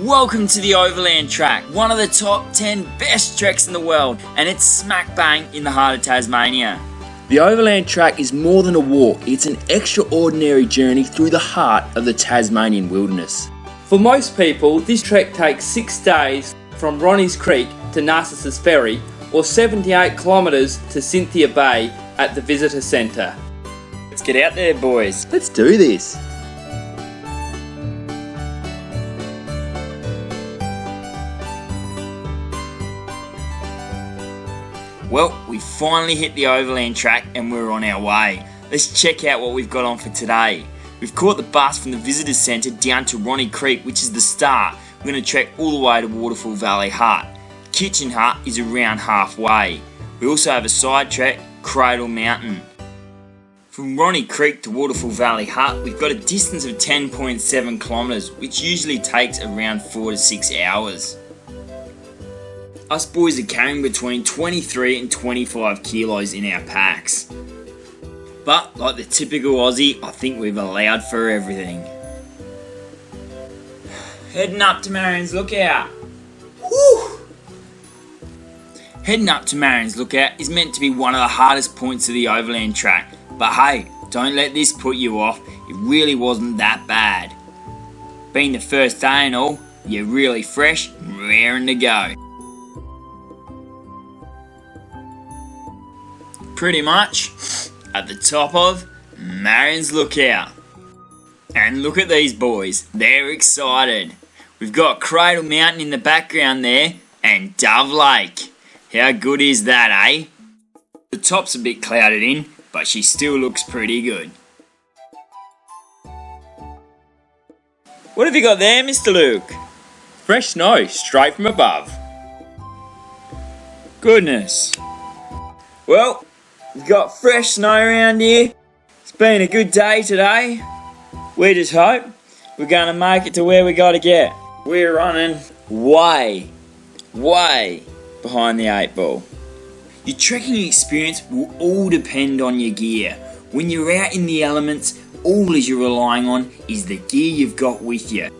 Welcome to the Overland Track, one of the top 10 best treks in the world, and it's smack bang in the heart of Tasmania. The Overland Track is more than a walk, it's an extraordinary journey through the heart of the Tasmanian wilderness. For most people, this trek takes 6 days from Ronnie's Creek to Narcissus Ferry, or 78 kilometres to Cynthia Bay at the Visitor Centre. Let's get out there, boys. Let's do this. Well, we finally hit the Overland Track and we're on our way. Let's check out what we've got on for today. We've caught the bus from the Visitor Centre down to Ronnie Creek, which is the start. We're going to trek all the way to Waterfall Valley Hut. Kitchen Hut is around halfway. We also have a side trek, Cradle Mountain. From Ronnie Creek to Waterfall Valley Hut, we've got a distance of 10.7 kilometres, which usually takes around 4 to 6 hours. Us boys are carrying between 23 and 25 kilos in our packs. But, like the typical Aussie, I think we've allowed for everything. Heading up to Marion's Lookout. Whew! Heading up to Marion's Lookout is meant to be one of the hardest points of the Overland Track. But hey, don't let this put you off, it really wasn't that bad. Being the first day and all, you're really fresh and raring to go. Pretty much at the top of Marion's Lookout. And look at these boys, they're excited. We've got Cradle Mountain in the background there and Dove Lake. How good is that, eh? The top's a bit clouded in, but she still looks pretty good. What have you got there, Mr. Luke? Fresh snow straight from above. Goodness. Well, we've got fresh snow around here. It's been a good day today. We just hope we're going to make it to where we got to get. We're running way behind the 8 ball. Your trekking experience will all depend on your gear. When you're out in the elements, all you're relying on is the gear you've got with you.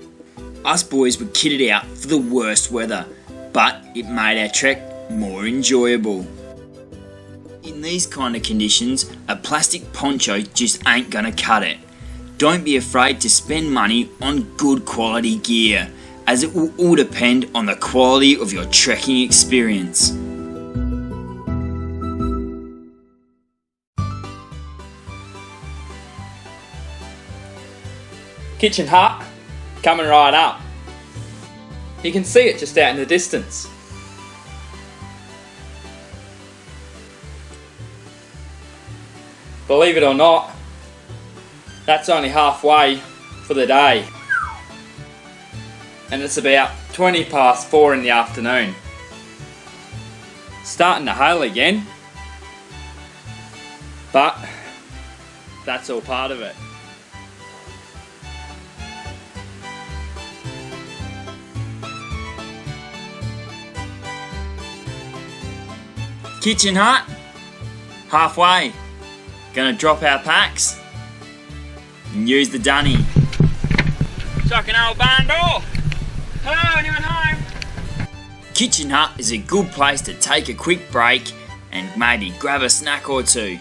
Us boys were kitted out for the worst weather, but it made our trek more enjoyable. In these kind of conditions, a plastic poncho just ain't gonna cut it. Don't be afraid to spend money on good quality gear, as it will all depend on the quality of your trekking experience. Kitchen Hut, coming right up. You can see it just out in the distance. Believe it or not, that's only halfway for the day. And it's about 20 past 4 in the afternoon. Starting to hail again, but that's all part of it. Kitchen Hut, halfway. Gonna drop our packs and use the dunny. Chuck an old barn door. Hello, anyone home? Kitchen Hut is a good place to take a quick break and maybe grab a snack or two.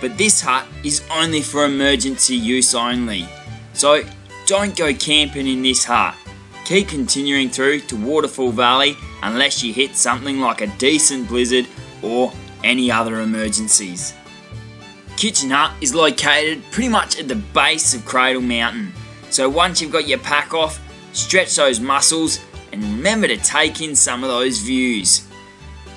But this hut is only for emergency use only. So don't go camping in this hut. Keep continuing through to Waterfall Valley unless you hit something like a decent blizzard or any other emergencies. Kitchen Hut is located pretty much at the base of Cradle Mountain. So once you've got your pack off, stretch those muscles and remember to take in some of those views.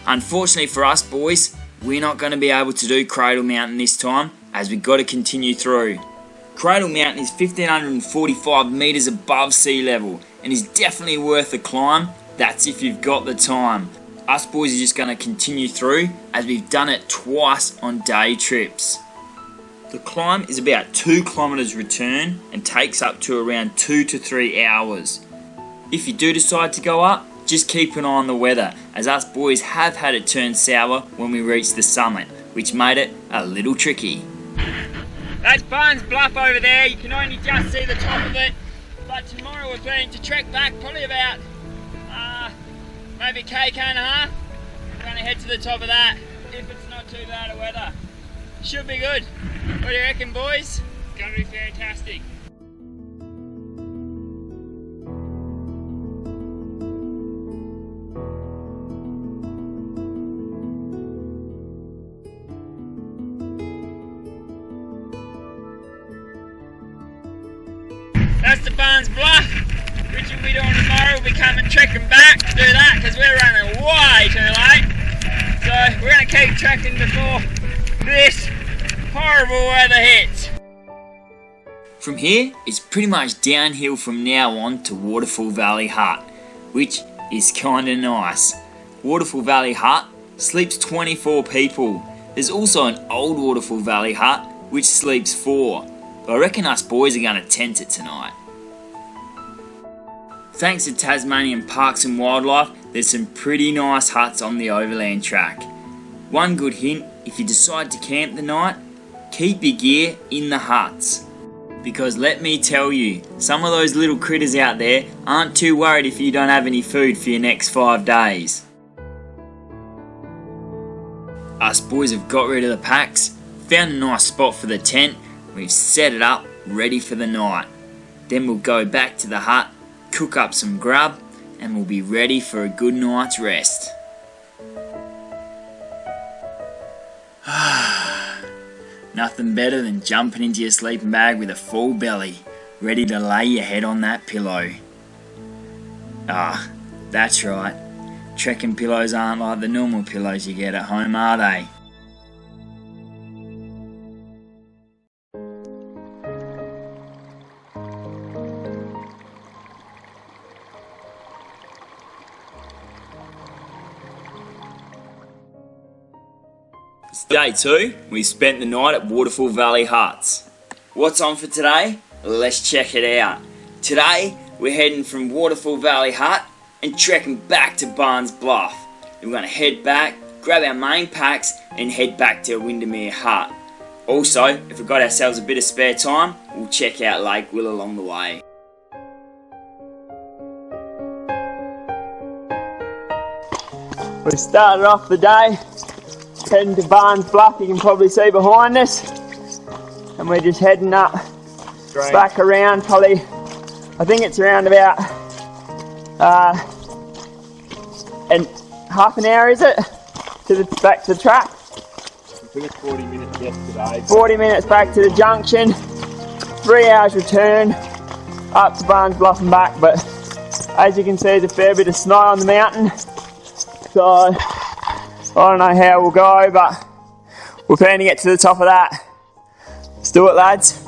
Unfortunately for us boys, we're not going to be able to do Cradle Mountain this time as we've got to continue through. Cradle Mountain is 1,545 metres above sea level and is definitely worth a climb. That's if you've got the time. Us boys are just going to continue through as we've done it twice on day trips. The climb is about 2 kilometres return and takes up to around 2 to 3 hours. If you do decide to go up, just keep an eye on the weather, as us boys have had it turn sour when we reached the summit, which made it a little tricky. That's Barnes Bluff over there, you can only just see the top of it, but tomorrow we're planning to trek back probably about maybe a K and a half. We're going to head to the top of that, if it's not too bad of weather. Should be good. What do you reckon, boys? It's going to be fantastic. That's the Barnes Bluff, which we'll be doing tomorrow. We'll be coming trekking back to do that because we're running way too late. So we're going to keep trekking before this horrible weather hits. From here, it's pretty much downhill from now on to Waterfall Valley Hut, which is kinda nice. Waterfall Valley Hut sleeps 24 people. There's also an old Waterfall Valley Hut which sleeps 4. But I reckon us boys are going to tent it tonight. Thanks to Tasmanian Parks and Wildlife, there's some pretty nice huts on the Overland Track. One good hint, if you decide to camp the night, keep your gear in the huts. Because let me tell you, some of those little critters out there aren't too worried if you don't have any food for your next 5 days. Us boys have got rid of the packs, found a nice spot for the tent, we've set it up ready for the night. Then we'll go back to the hut, cook up some grub, and we'll be ready for a good night's rest. Nothing better than jumping into your sleeping bag with a full belly, ready to lay your head on that pillow. That's right. Trekking pillows aren't like the normal pillows you get at home, are they? It's day 2, we spent the night at Waterfall Valley Huts. What's on for today? Let's check it out. Today, we're heading from Waterfall Valley Hut and trekking back to Barnes Bluff. Then we're going to head back, grab our main packs and head back to Windermere Hut. Also, if we've got ourselves a bit of spare time, we'll check out Lake Will along the way. We started off the day heading to Barnes Bluff, you can probably see behind us, and we're just heading up back around probably, I think it's around about and half an hour, is it, back to the track? I think it's 40 minutes yesterday. 40 minutes back to the junction, 3 hours return up to Barnes Bluff and back, but as you can see there's a fair bit of snow on the mountain, so I don't know how we'll go, but we're planning to get to the top of that. Let's do it, lads.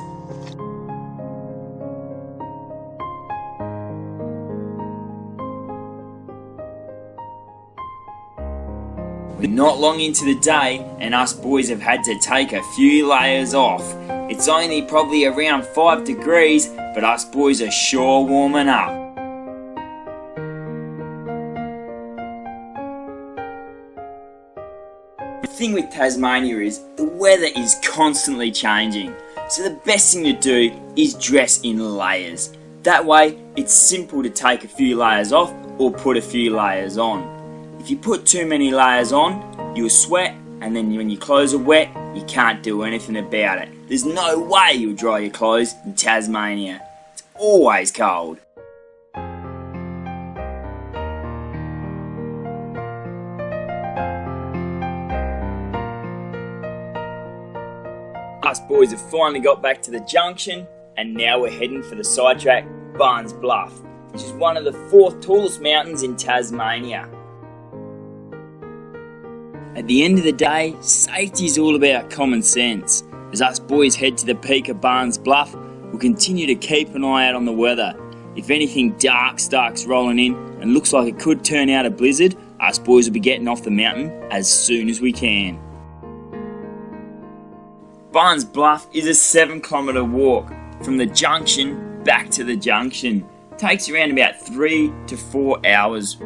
We're not long into the day and us boys have had to take a few layers off. It's only probably around 5 degrees, but us boys are sure warming up. The thing with Tasmania is the weather is constantly changing, so the best thing to do is dress in layers. That way it's simple to take a few layers off or put a few layers on. If you put too many layers on, you'll sweat and then when your clothes are wet, you can't do anything about it. There's no way you'll dry your clothes in Tasmania. It's always cold. Us boys have finally got back to the junction, and now we're heading for the sidetrack Barnes Bluff, which is one of the 4th tallest mountains in Tasmania. At the end of the day, safety is all about common sense. As us boys head to the peak of Barnes Bluff, we'll continue to keep an eye out on the weather. If anything dark starts rolling in and looks like it could turn out a blizzard, us boys will be getting off the mountain as soon as we can. Barnes Bluff is a 7-kilometre walk from the junction back to the junction. It takes around about 3 to 4 hours.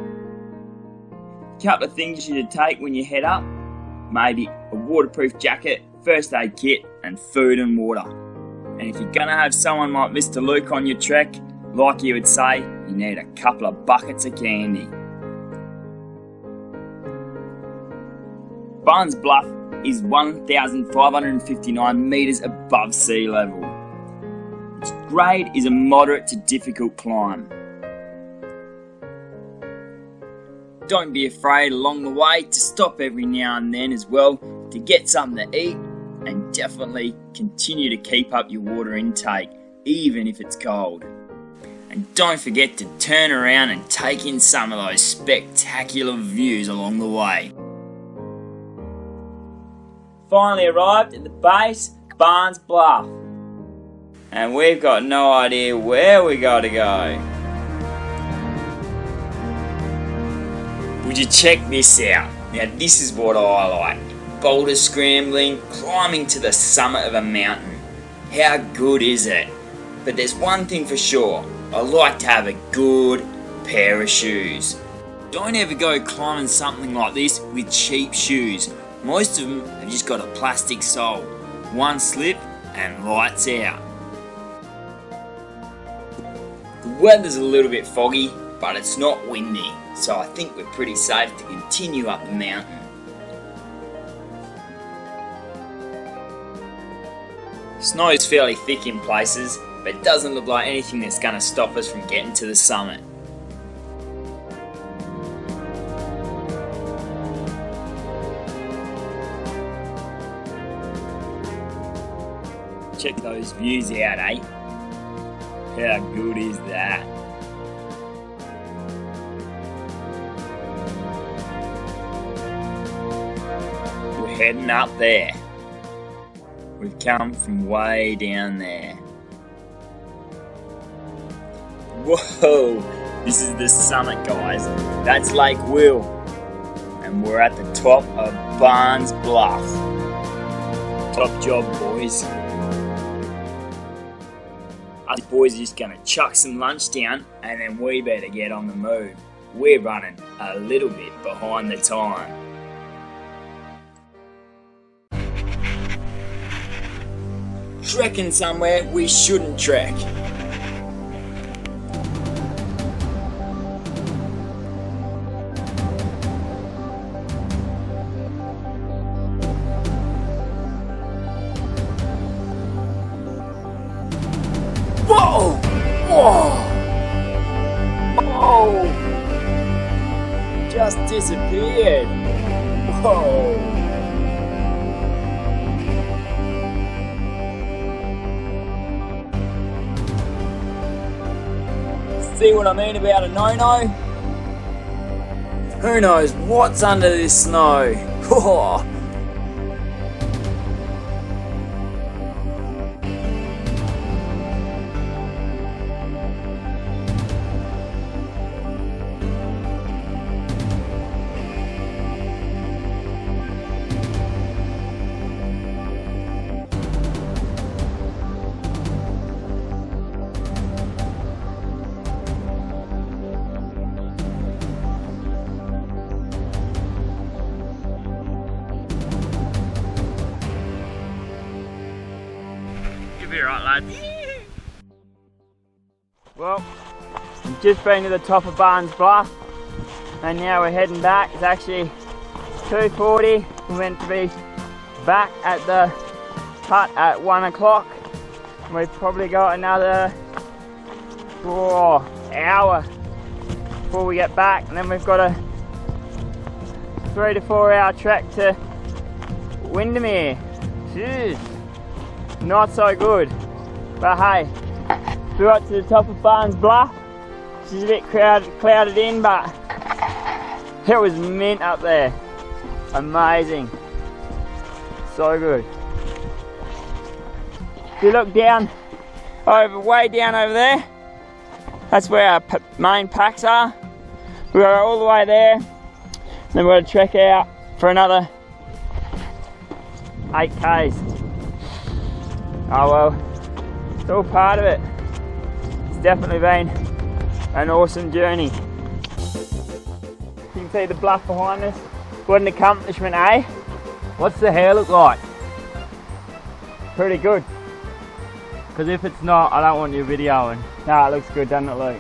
Couple of things you should take when you head up: maybe a waterproof jacket, first aid kit, and food and water. And if you're gonna have someone like Mr. Luke on your trek, like you would say, you need a couple of buckets of candy. Barnes Bluff is 1,559 metres above sea level. Its grade is a moderate to difficult climb. Don't be afraid along the way to stop every now and then as well to get something to eat, and definitely continue to keep up your water intake even if it's cold. And don't forget to turn around and take in some of those spectacular views along the way. Finally arrived at the base, Barnes Bluff. And we've got no idea where we gotta go. Would you check this out? Now this is what I like. Boulder scrambling, climbing to the summit of a mountain. How good is it? But there's one thing for sure. I like to have a good pair of shoes. Don't ever go climbing something like this with cheap shoes. Most of them have just got a plastic sole. One slip and lights out. The weather's a little bit foggy, but it's not windy, so I think we're pretty safe to continue up the mountain. Snow's fairly thick in places, but it doesn't look like anything that's going to stop us from getting to the summit. Check those views out, eh? How good is that? We're heading up there. We've come from way down there. Whoa! This is the summit, guys. That's Lake Will. And we're at the top of Barnes Bluff. Top job, boys. Us boys are just going to chuck some lunch down and then we better get on the move. We're running a little bit behind the time. Trekking somewhere we shouldn't trek. Whoa! Whoa! Whoa! Just disappeared. Whoa! See what I mean about a no-no? Who knows what's under this snow? Whoa! You'll be right, lads. Well, we've just been to the top of Barnes Bluff and now we're heading back. It's actually 2:40. We're meant to be back at the hut at 1 o'clock. We've probably got another hour before we get back, and then we've got a 3 to 4 hour trek to Windermere. Jeez, not so good. But hey, we got to the top of Barnes Bluff. She's a bit clouded in, but it was mint up there. Amazing. So good. If you look down, way down over there, that's where our main packs are. We go all the way there, then we've got to trek out for another 8 Ks. Oh well, it's all part of it. It's definitely been an awesome journey. You can see the bluff behind us. What an accomplishment, eh? What's the hair look like? Pretty good. Because if it's not, I don't want you videoing. No, it looks good, doesn't it, Luke?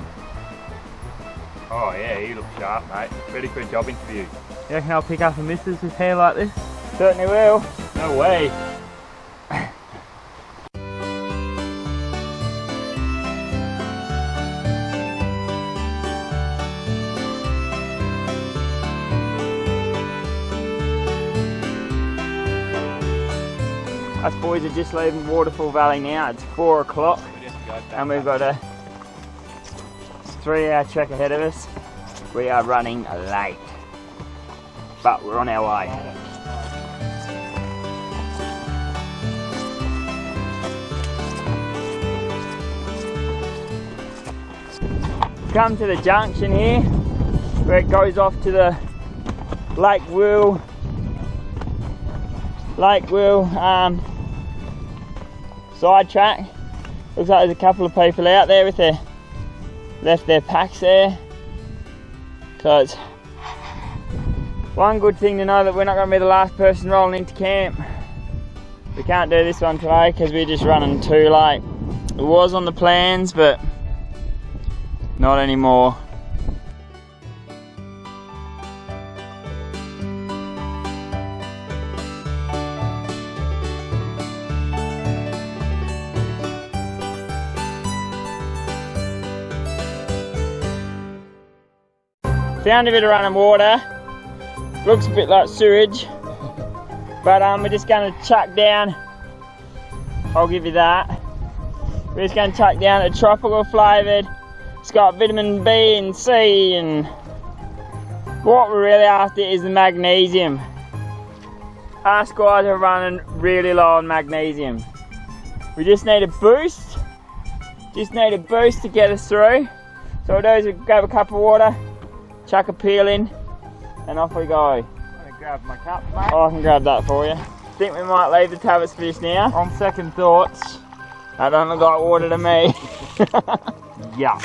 Oh yeah, you look sharp, mate. Ready for a job interview. You reckon I'll pick up a missus with hair like this? Certainly will. No way. Us boys are just leaving Waterfall Valley now. It's 4 o'clock and we've got a 3 hour trek ahead of us. We are running late, but we're on our way. Come to the junction here where it goes off to the Lake Will sidetrack. Looks like there's a couple of people out there with left their packs there. So it's one good thing to know that we're not going to be the last person rolling into camp. We can't do this one today because we're just running too late. It was on the plans, but not anymore. Found a bit of running water. Looks a bit like sewage, but we're just going to chuck down. I'll give you that. We're just going to chuck down a tropical flavoured. It's got vitamin B and C, and what we're really after is the magnesium. Our guys are running really low on magnesium. We just need a boost. Just need a boost to get us through. So what we'll do is we'll grab a cup of water, chuck a peel in, and off we go. I'm going to grab my cup, mate. Oh, I can grab that for you. Think we might leave the tablets for this now. On second thoughts, That don't look like water to me. yeah.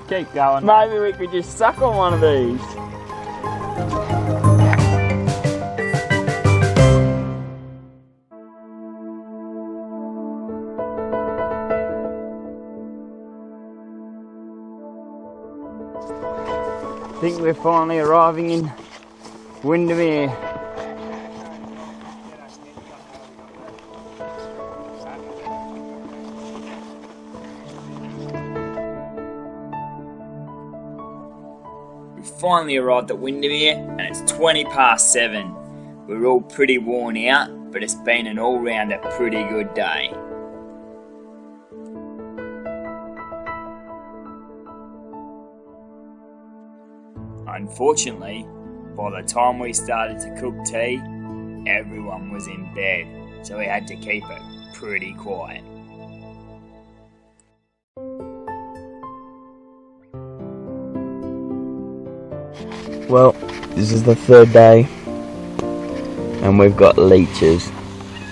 Keep going. Maybe we could just suck on one of these. I think we're finally arriving in Windermere. We've finally arrived at Windermere and it's 20 past 7. We're all pretty worn out, but it's been an all-rounder pretty good day. Unfortunately, by the time we started to cook tea, everyone was in bed, so we had to keep it pretty quiet. Well, this is the third day, and we've got leeches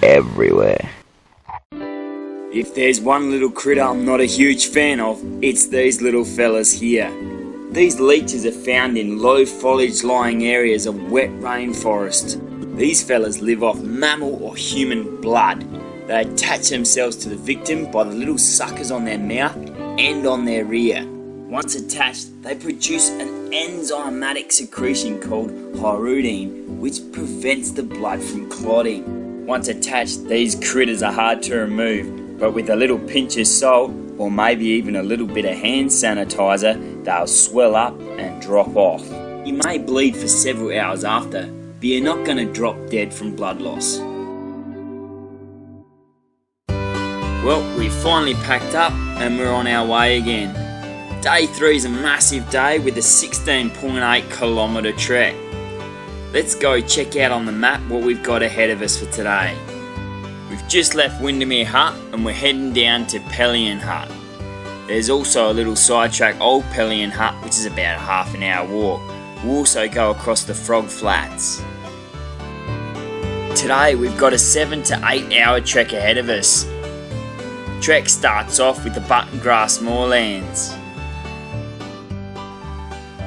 everywhere. If there's one little critter I'm not a huge fan of, it's these little fellas here. These leeches are found in low foliage lying areas of wet rainforest. These fellas live off mammal or human blood. They attach themselves to the victim by the little suckers on their mouth and on their ear. Once attached, they produce an enzymatic secretion called hirudine, which prevents the blood from clotting. Once attached, these critters are hard to remove, but with a little pinch of salt, or maybe even a little bit of hand sanitizer, they'll swell up and drop off. You may bleed for several hours after, but you're not going to drop dead from blood loss. Well, we finally packed up and we're on our way again. Day 3 is a massive day with a 16.8 kilometre trek. Let's go check out on the map what we've got ahead of us for today. We've just left Windermere Hut and we're heading down to Pelion Hut. There's also a little sidetrack Old Pelion Hut, which is about a half an hour walk. We'll also go across the Frog Flats. Today we've got a 7 to 8 hour trek ahead of us. Trek starts off with the Button Grass Moorlands.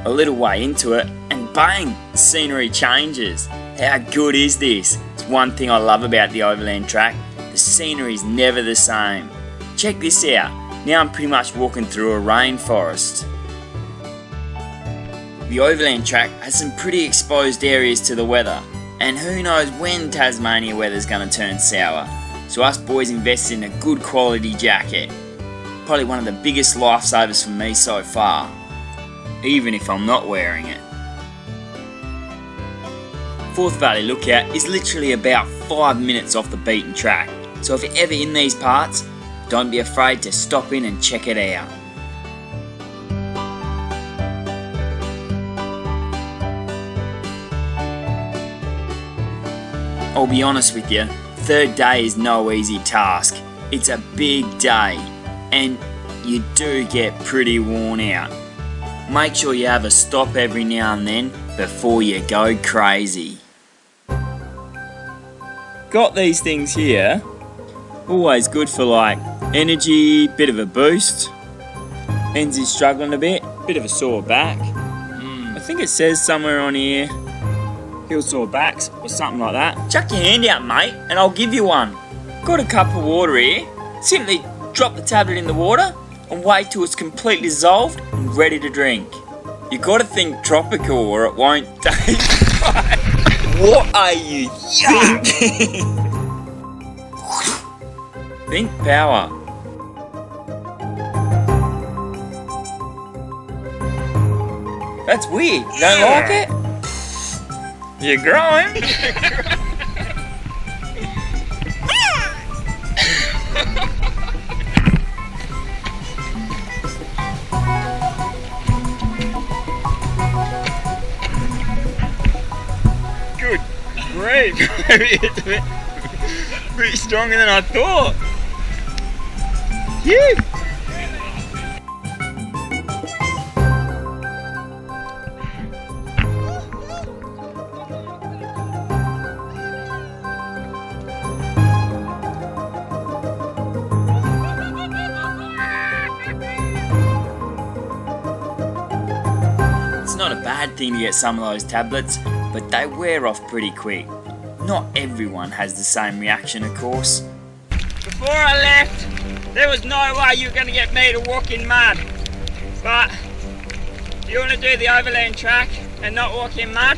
A little way into it and bang, the scenery changes. How good is this? It's one thing I love about the Overland Track. The scenery is never the same. Check this out. Now I'm pretty much walking through a rainforest. The Overland Track has some pretty exposed areas to the weather, and who knows when Tasmania weather's going to turn sour. So us boys invested in a good quality jacket. Probably one of the biggest lifesavers for me so far, even if I'm not wearing it. Forth Valley Lookout is literally about 5 minutes off the beaten track, so if you're ever in these parts, don't be afraid to stop in and check it out. I'll be honest with you, third day is no easy task. It's a big day, and you do get pretty worn out. Make sure you have a stop every now and then before you go crazy. Got these things here, always good for like energy, bit of a boost. Enzie's struggling a bit of a sore back. I think it says somewhere on here, heel sore backs or something like that. Chuck your hand out, mate, and I'll give you one. Got a cup of water here. Simply drop the tablet in the water and wait till it's completely dissolved and ready to drink. You gotta think tropical or it won't taste right. What are you thinking? Think power. That's weird. Don't like it? You're growing. Good grief. It's a bit stronger than I thought. Phew. It's not a bad thing to get some of those tablets, but they wear off pretty quick. Not everyone has the same reaction, of course. Before I left, there was no way you were going to get me to walk in mud. But if you want to do the Overland Track and not walk in mud,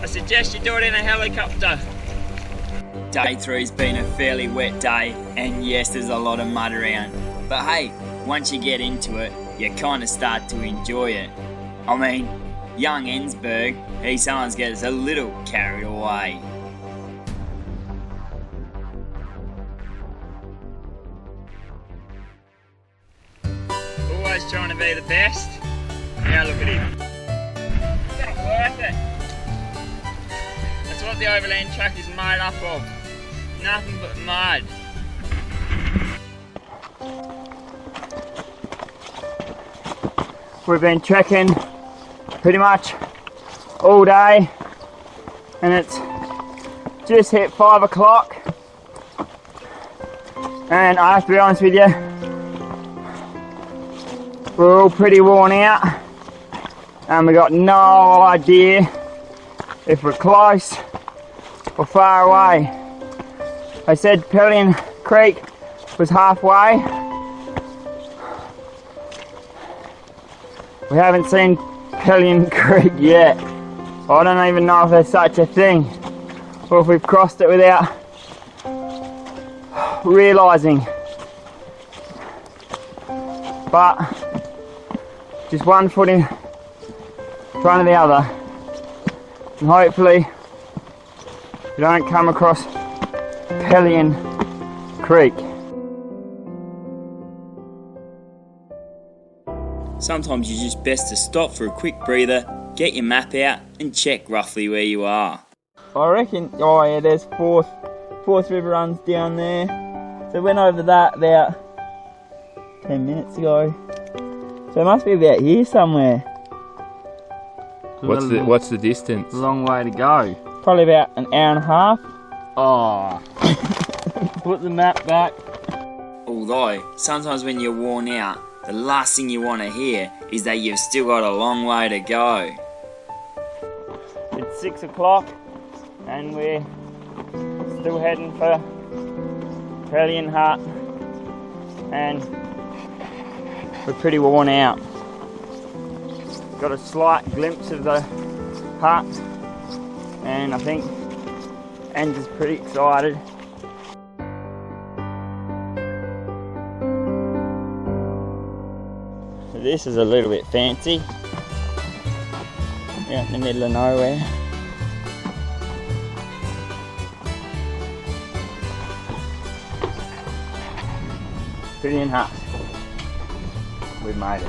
I suggest you do it in a helicopter. Day 3's been a fairly wet day, and yes, there's a lot of mud around. But hey, once you get into it, you kind of start to enjoy it. I mean, young Ensberg, he sometimes gets a little carried away. Always trying to be the best. Now look at him. Not worth it. That's what the Overland Track is made up of. Nothing but mud. We've been trekking pretty much all day, and it's just hit 5 o'clock, and I have to be honest with you, we're all pretty worn out and we got no idea if we're close or far away. I said Pelion Creek was halfway, We haven't seen Pellion Creek yet. I don't even know if there's such a thing, or if we've crossed it without realising. But just one foot in front of the other, and hopefully we don't come across Pellion Creek. Sometimes you're just best to stop for a quick breather, get your map out and check roughly where you are. I reckon, oh yeah, there's Fourth River runs down there. So we went over that about 10 minutes ago. So it must be about here somewhere. What's the distance? It's a long way to go. Probably about an hour and a half. Oh. Put the map back. Although, sometimes when you're worn out, the last thing you want to hear is that you've still got a long way to go. It's 6 o'clock and we're still heading for Pellion Hut, and we're pretty worn out. Got a slight glimpse of the hut, and I think Angie's pretty excited. This is a little bit fancy. Out in the middle of nowhere. Pellion Hut. We've made it.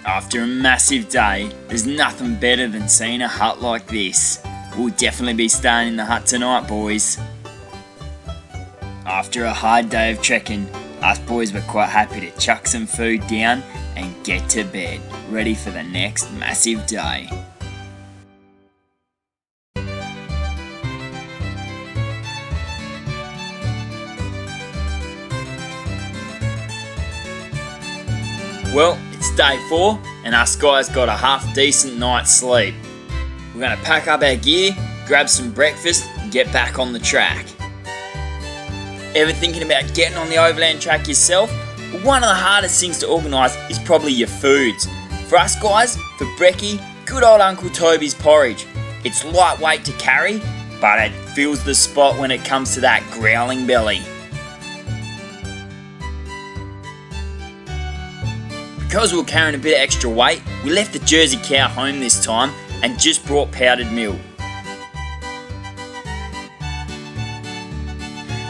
After a massive day, there's nothing better than seeing a hut like this. We'll definitely be staying in the hut tonight, boys. After a hard day of trekking, us boys were quite happy to chuck some food down and get to bed, ready for the next massive day. Well, it's day 4 and us guys got a half decent night's sleep. We're going to pack up our gear, grab some breakfast and get back on the track. Ever thinking about getting on the Overland Track yourself? Well, one of the hardest things to organise is probably your foods. For us guys, for brekkie, good old Uncle Toby's porridge. It's lightweight to carry, but it fills the spot when it comes to that growling belly. Because we were carrying a bit of extra weight, we left the Jersey cow home this time and just brought powdered milk.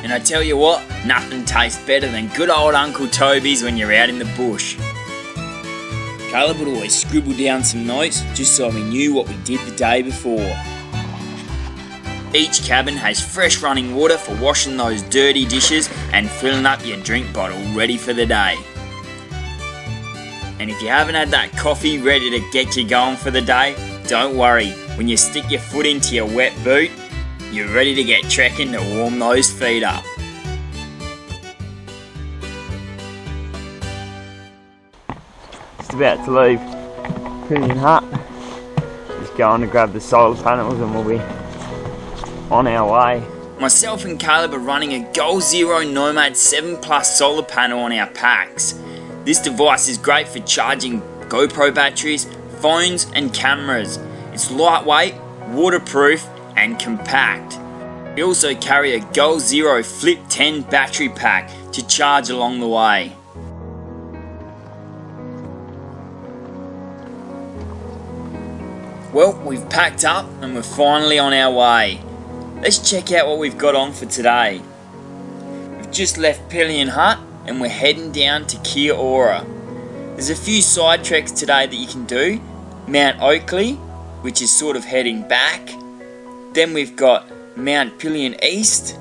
And I tell you what, nothing tastes better than good old Uncle Toby's when you're out in the bush. Caleb would always scribble down some notes just so we knew what we did the day before. Each cabin has fresh running water for washing those dirty dishes and filling up your drink bottle ready for the day. And if you haven't had that coffee ready to get you going for the day, don't worry, when you stick your foot into your wet boot, you're ready to get trekking to warm those feet up. Just about to leave Pellion Hut. Just going to grab the solar panels and we'll be on our way. Myself and Caleb are running a Goal Zero Nomad 7 Plus solar panel on our packs. This device is great for charging GoPro batteries, phones and cameras. It's lightweight, waterproof and compact. We also carry a Goal Zero Flip 10 battery pack to charge along the way. Well, we've packed up and we're finally on our way. Let's check out what we've got on for today. We've just left Pellion Hut and we're heading down to Kia-Ora. There's a few side treks today that you can do. Mount Oakley, which is sort of heading back. Then we've got Mount Pellion East,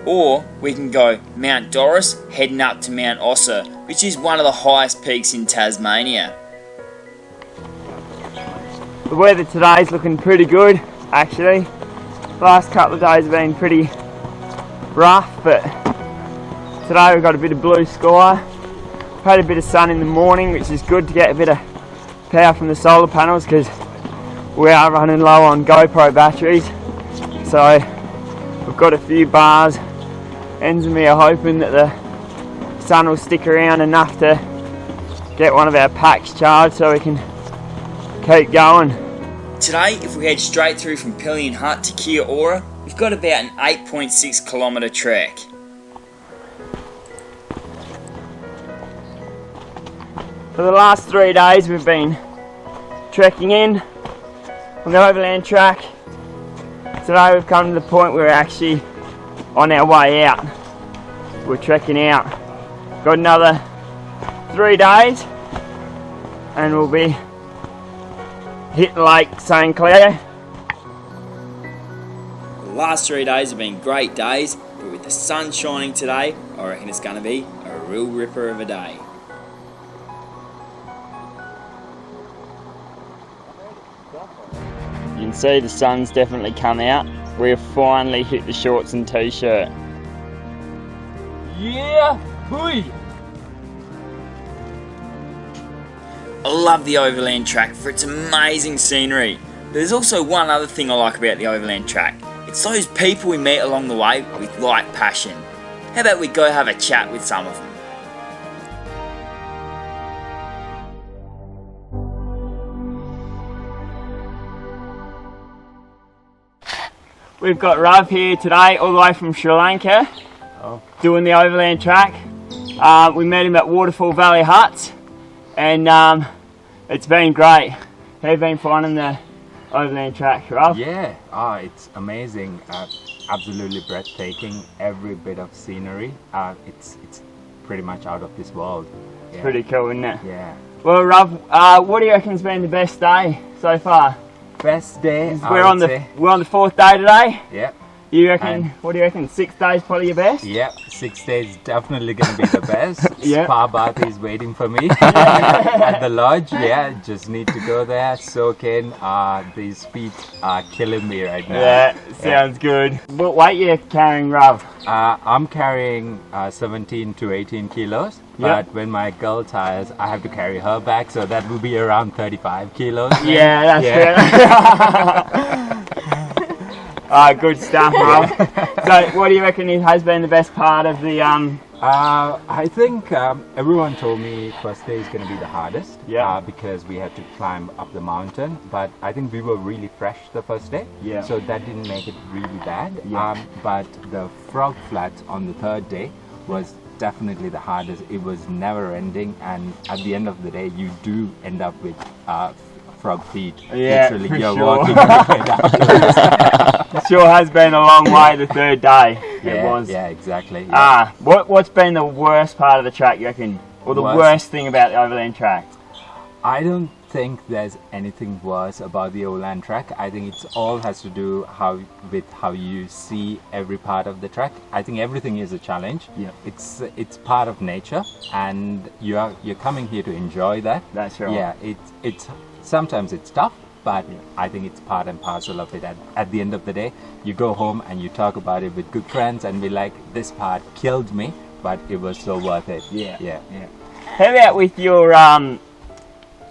or we can go Mount Doris heading up to Mount Ossa, which is one of the highest peaks in Tasmania. The weather today's looking pretty good, actually. The last couple of days have been pretty rough, but today we've got a bit of blue sky. We've had a bit of sun in the morning, which is good to get a bit of power from the solar panels because we are running low on GoPro batteries. So we've got a few bars. Enz and me are hoping that the sun will stick around enough to get one of our packs charged so we can keep going. Today, if we head straight through from Pillion Hut to Kia Ora, we've got about an 8.6 kilometre trek. For the last 3 days we've been trekking in on the Overland Track. Today we've come to the point where we're actually on our way out. We're trekking out. Got another 3 days and we'll be hitting Lake St. Clair. The last 3 days have been great days, but with the sun shining today, I reckon it's going to be a real ripper of a day. You can see the sun's definitely come out. We've finally hit the shorts and t-shirt. Yeah, boy! I love the Overland Track for its amazing scenery. But there's also one other thing I like about the Overland Track. It's those people we meet along the way with like passion. How about we go have a chat with some of them? We've got Rav here today, all the way from Sri Lanka, doing the Overland Track. We met him at Waterfall Valley Huts, and it's been great. How have you been finding the Overland Track, Rav? Yeah, it's amazing, absolutely breathtaking. Every bit of scenery, it's pretty much out of this world. Yeah. Pretty cool, isn't it? Yeah. Well, Rav, what do you reckon's been the best day so far? Best day. We're on the 4th day today. Yep. You reckon? What do you reckon? 6 days probably your best? Yep. 6 days definitely gonna be the best. Yep. Spa bath is waiting for me at the lodge. Yeah, just need to go there, soak in. These feet are killing me right now. Yeah, sounds good. What weight you carrying, Rav? I'm carrying 17 to 18 kilos. Yep. But when my girl tires, I have to carry her back, so that will be around 35 kilos. Yeah, that's good. Good stuff, Rob. So, what do you reckon has been the best part of the I think everyone told me first day is going to be the hardest. Yeah. Because we had to climb up the mountain. But I think we were really fresh the first day. Yeah. So that didn't make it really bad. Yeah. But the frog flats on the 3rd day was definitely the hardest. It was never ending, and at the end of the day you do end up with frog feet. Yeah, literally for you're sure. walking afterwards. It sure has been a long way the 3rd day. It was. Yeah, exactly. Yeah. What's been the worst part of the track, you reckon? Or the worst thing about the Overland Track? I don't think there's anything worse about the Overland Track. I think it's all has to do with how you see every part of the track. I think everything is a challenge. Yeah. It's part of nature, and you're coming here to enjoy that. That's right. Yeah. It's sometimes it's tough, but I think it's part and parcel of it. At the end of the day, you go home and you talk about it with good friends and be like, this part killed me, but it was so worth it. Yeah. How about with your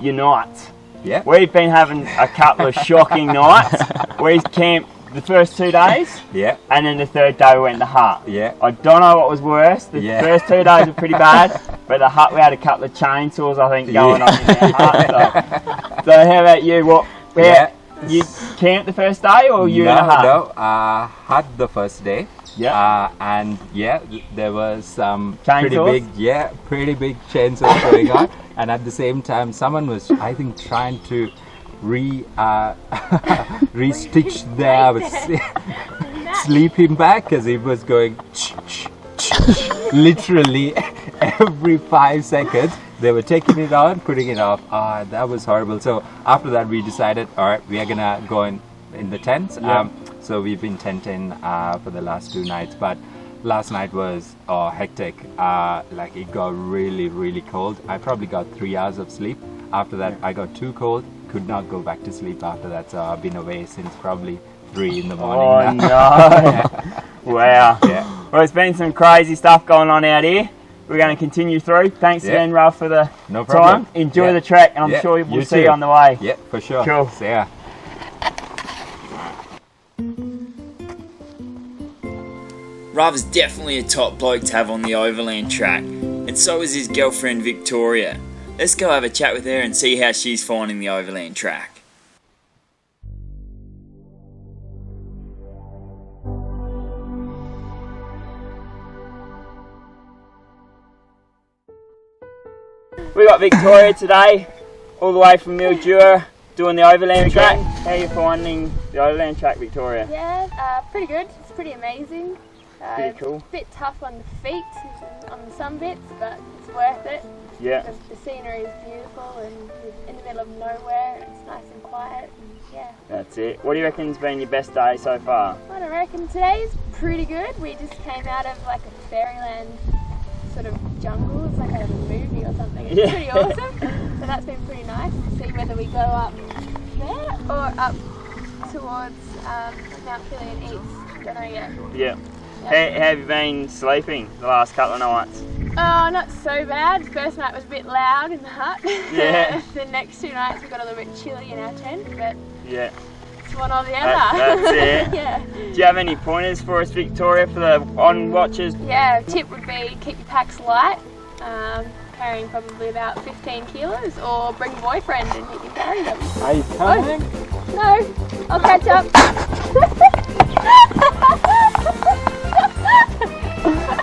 nights? Yeah. We've been having a couple of shocking nights. We camped the first 2 days. Yeah. And then the 3rd day we went to hut. Yeah. I don't know what was worse. The first 2 days were pretty bad, but the hut we had a couple of chainsaws I think going on in our hut. So how about you? You camped the first day or you in a hut? No, hut the first day. Yeah. And there was some chainsaws? pretty big chainsaws going on, and at the same time someone was, I think, trying to re-stitch their sleeping bag, because it was going literally every 5 seconds. They were taking it on, putting it off. That was horrible. So after that we decided, alright, we are gonna go in the tents. So we've been tenting for the last 2 nights, but last night was hectic. Like it got really cold. I probably got 3 hours of sleep. After that I got too cold, could not go back to sleep after that, so I've been away since probably 3 in the morning. Oh no. Wow. Yeah. Well, it's been some crazy stuff going on out here. We're going to continue through. Thanks again, Ralph, for the time. Enjoy the trek, and I'm sure we'll see you on the way. Yeah, for sure. Cool. See ya. Rav is definitely a top bloke to have on the Overland Track, and so is his girlfriend Victoria. Let's go have a chat with her and see how she's finding the Overland Track. We got Victoria today, all the way from Mildura, doing the Overland Track. How are you finding the Overland Track, Victoria? Yeah, pretty good. It's pretty amazing. Pretty cool. It's a bit tough on the feet, on some bits, but it's worth it. Yeah. The scenery is beautiful and you're in the middle of nowhere and it's nice and quiet. And yeah. That's it. What do you reckon's been your best day so far? I reckon today's pretty good. We just came out of like a fairyland sort of jungle. It's like a movie or something. It's pretty awesome. So that's been pretty nice to see whether we go up there or up towards Mount Pillion East. Don't know yet. Yeah. How have you been sleeping the last couple of nights? Oh, not so bad. First night was a bit loud in the hut. Yeah. The next 2 nights we got a little bit chilly in our tent, but yeah, it's one or the other. That's it. Yeah. Do you have any pointers for us, Victoria, for the on watchers? Yeah, tip would be keep your packs light, carrying probably about 15 kilos, or bring your boyfriend and he can carry them. Are you coming? No, I'll catch up.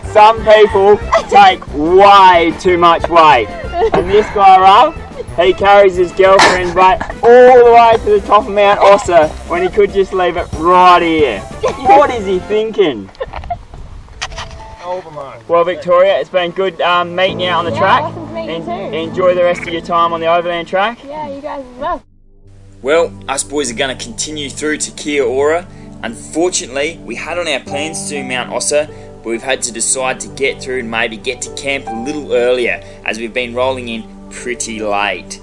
Some people take way too much weight, and this guy, Ralph, he carries his girlfriend's weight all the way to the top of Mount Ossa when he could just leave it right here. What is he thinking? Well, Victoria, it's been good meeting you out on the track. Awesome to meet you too. Enjoy the rest of your time on the Overland Track. Yeah, you guys as well. Well, us boys are going to continue through to Kia Ora. Unfortunately, we had on our plans to do Mount Ossa, but we've had to decide to get through and maybe get to camp a little earlier as we've been rolling in pretty late.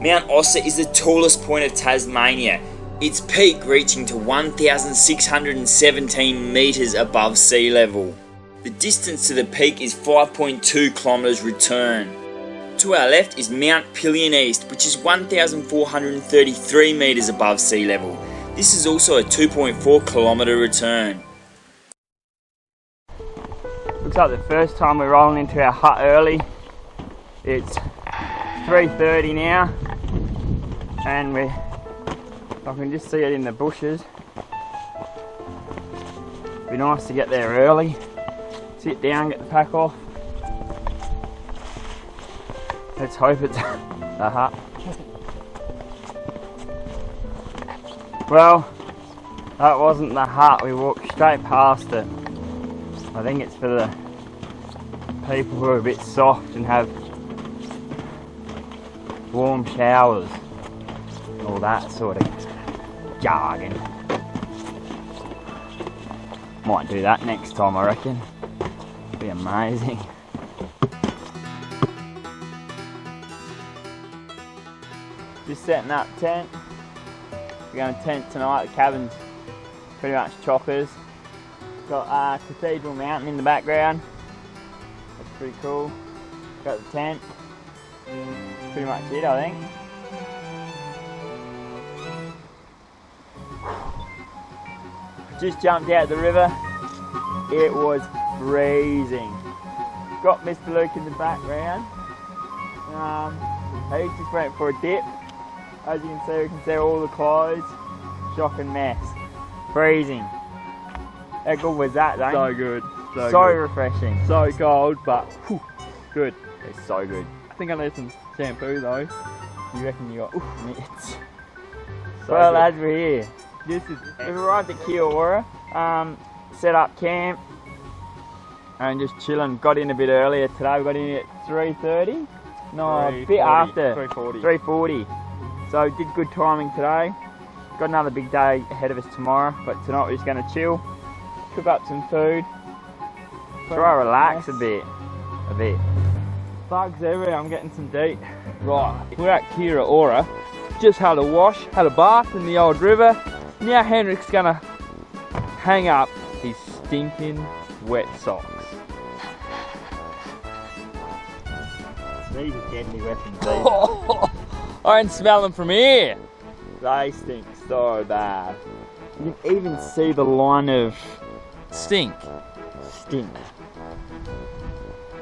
Mount Ossa is the tallest point of Tasmania, its peak reaching to 1,617 metres above sea level. The distance to the peak is 5.2 kilometres return. To our left is Mount Pillion East, which is 1,433 metres above sea level. This is also a 2.4 kilometre return. Looks like the first time we're rolling into our hut early. It's 3:30 now, and I can just see it in the bushes. Be nice to get there early, sit down, get the pack off. Let's hope it's the hut. Well, that wasn't the hut, we walked straight past it. I think it's for the people who are a bit soft and have warm showers, all that sort of jargon. Might do that next time, I reckon. Be amazing. Just setting up tent. We're going to tent tonight. The cabin's pretty much chockers. Got Cathedral Mountain in the background. That's pretty cool. Got the tent. Pretty much it, I think. Just jumped out the river. It was freezing. Got Mr. Luke in the background. He just went for a dip. As you can see all the clothes. Shocking mess. Freezing. How good was that, though? So good. So good. refreshing. So cold, but whew, good. It's so good. I think I need some shampoo though. You reckon you got mitts? So Well, good. lads, we're here. This is We've arrived at Kia Ora, set up camp, and just chilling. Got in a bit earlier today. We got in at 3:30. No, a bit 3:40, after. 3:40. 3:40. So did good timing today. Got another big day ahead of us tomorrow, but tonight we're just going to chill, cook up some food, try to relax a bit. bugs everywhere. I'm getting some deep. Right, we're at Kia Ora. Just had a wash, had a bath in the old river. Now Henrik's gonna hang up his stinking wet socks. These are deadly weapons. I can smell them from here. They stink so bad. You can even see the line of Stink. stink.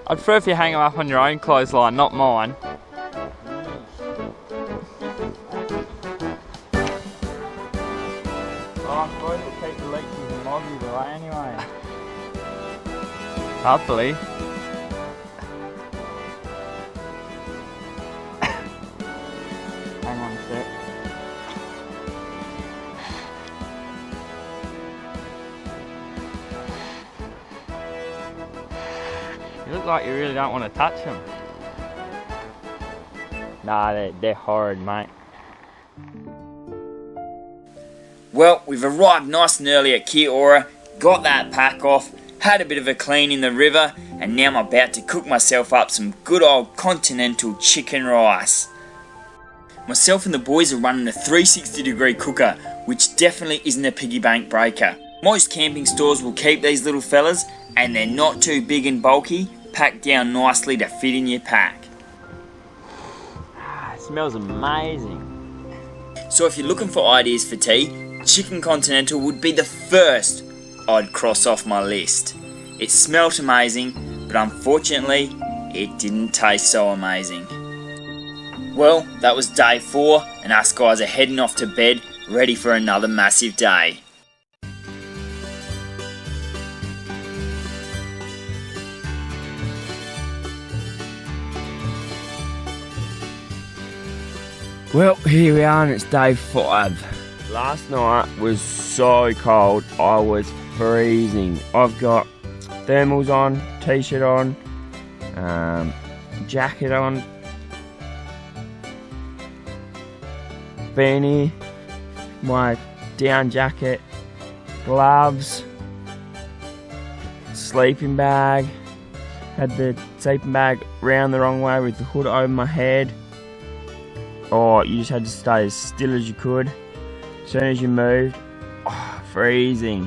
I'd prefer if you hang them up on your own clothesline, not mine. boys will keep the leeches and mozzies away anyway. Hopefully. Hang on a sec. You look like you really don't want to touch them. Nah, they're horrid, mate. Well, we've arrived nice and early at Kia, got that pack off, had a bit of a clean in the river, and now I'm about to cook myself up some good old continental chicken rice. Myself and the boys are running a 360-degree cooker, which definitely isn't a piggy bank breaker. Most camping stores will keep these little fellas, and they're not too big and bulky, packed down nicely to fit in your pack. It smells amazing. So if you're looking for ideas for tea, Chicken Continental would be the first I'd cross off my list. It smelt amazing, but unfortunately, it didn't taste so amazing. Well, that was day 4, and us guys are heading off to bed, ready for another massive day. Well, here we are and it's day 5. Last night was so cold, I was freezing. I've got thermals on, t-shirt on, jacket on, beanie, my down jacket, gloves, sleeping bag. Had the sleeping bag round the wrong way with the hood over my head. Oh, you just had to stay as still as you could. As soon as you moved, freezing.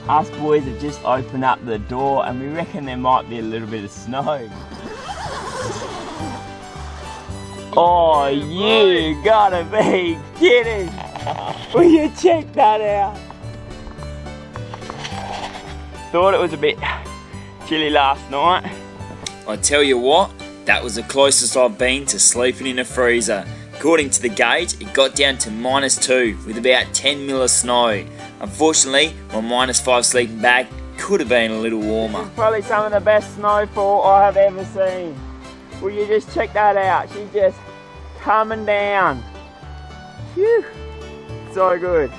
Us boys have just opened up the door and we reckon there might be a little bit of snow. Oh, you gotta be kidding! Will you check that out? Thought it was a bit chilly last night. I tell you what, that was the closest I've been to sleeping in a freezer. According to the gauge, it got down to -2 with about 10 mil of snow. Unfortunately, my -5 sleeping bag could have been a little warmer. This is probably some of the best snowfall I have ever seen. Will you just check that out? She's just coming down. Phew, so good.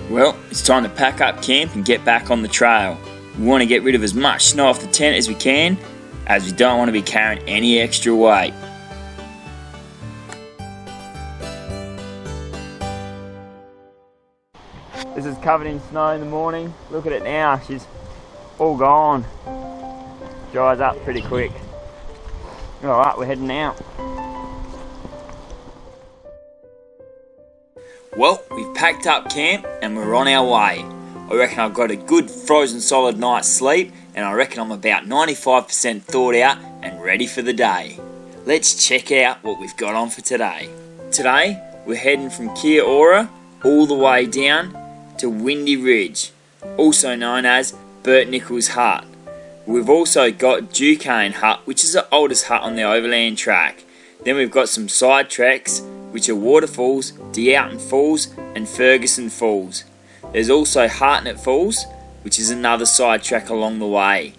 Well, it's time to pack up camp and get back on the trail. We want to get rid of as much snow off the tent as we can, as we don't want to be carrying any extra weight. This is covered in snow in the morning. Look at it now, she's all gone. Dries up pretty quick. Alright, we're heading out. Well, we've packed up camp and we're on our way. I reckon I've got a good frozen solid night's sleep, and I reckon I'm about 95% thawed out and ready for the day. Let's check out what we've got on for today. Today, we're heading from Kia all the way down to Windy Ridge, also known as Bert Nichols' Hut. We've also got Duquesne Hut, which is the oldest hut on the Overland Track. Then we've got some side treks, which are Waterfalls, D'Outen Falls and Ferguson Falls. There's also Hartnett Falls, which is another side track along the way.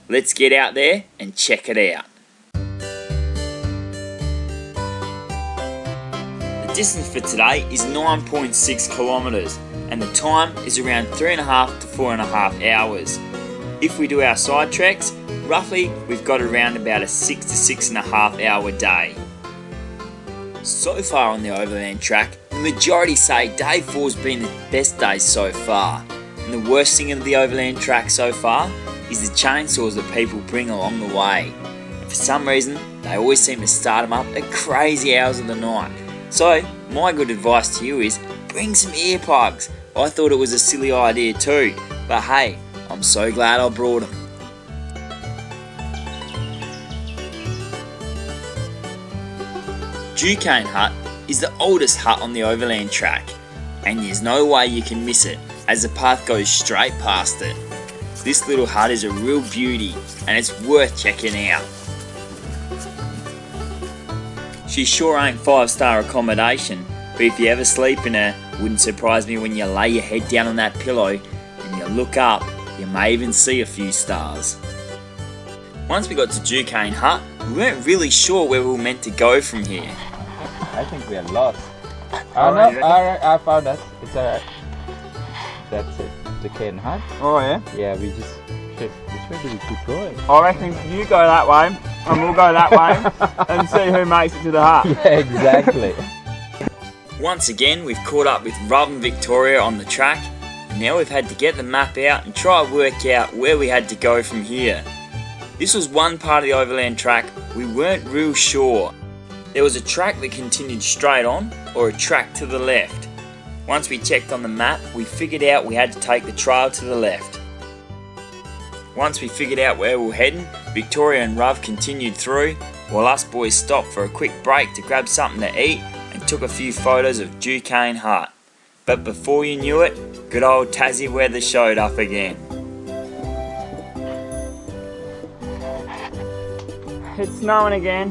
Let's get out there and check it out. The distance for today is 9.6 kilometres and the time is around 3.5 to 4.5 hours. If we do our side treks, roughly we've got around about a 6 to 6.5 hour day. So far on the Overland Track, the majority say day 4's been the best day so far. And the worst thing of the Overland Track so far is the chainsaws that people bring along the way. And for some reason, they always seem to start them up at crazy hours of the night. So, my good advice to you is bring some earplugs. I thought it was a silly idea too, but hey, I'm so glad I brought them. Duquesne Hut is the oldest hut on the Overland Track, and there's no way you can miss it as the path goes straight past it. This little hut is a real beauty and it's worth checking out. She sure ain't 5-star accommodation, but if you ever sleep in her, wouldn't surprise me when you lay your head down on that pillow and you look up, you may even see a few stars. Once we got to Duquesne Hut, we weren't really sure where we were meant to go from here. I think we are lost. Oh no, alright, I found us. It's alright. That's it. Duquesne Hut. Oh yeah? Yeah, we just... Shit, which way do we keep going? I reckon you go that way and we'll go that way and see who makes it to the hut. Yeah, exactly. Once again, we've caught up with Rob and Victoria on the track, and now we've had to get the map out and try to work out where we had to go from here. This was one part of the Overland Track we weren't real sure. There was a track that continued straight on, or a track to the left. Once we checked on the map, we figured out we had to take the trail to the left. Once we figured out where we were heading, Victoria and Rob continued through, while us boys stopped for a quick break to grab something to eat and took a few photos of Duquesne Hut. But before you knew it, good old Tassie weather showed up again. It's snowing again.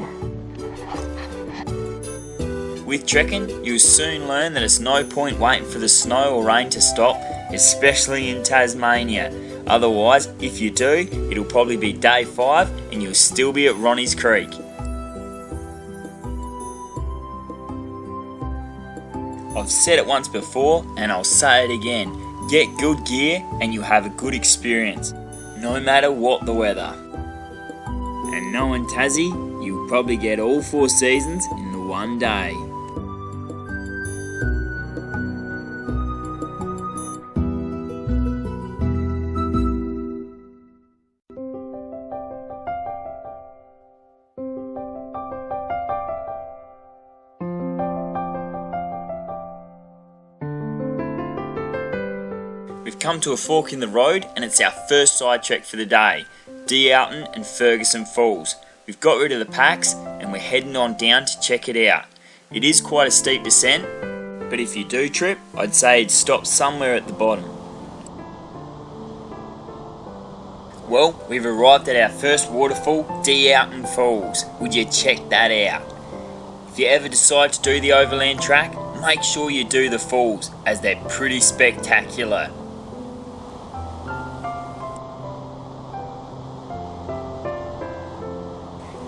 With trekking, you'll soon learn that it's no point waiting for the snow or rain to stop, especially in Tasmania. Otherwise, if you do, it'll probably be day 5 and you'll still be at Ronnie's Creek. I've said it once before and I'll say it again. Get good gear and you'll have a good experience, no matter what the weather. And knowing Tassie, you'll probably get all 4 seasons in the one day. We've come to a fork in the road and it's our first side trek for the day, D'Alton and Ferguson Falls. We've got rid of the packs and we're heading on down to check it out. It is quite a steep descent, but if you do trip, I'd say you'd stop somewhere at the bottom. Well, we've arrived at our first waterfall, D'Alton Falls. Would you check that out? If you ever decide to do the Overland Track, make sure you do the falls, as they're pretty spectacular.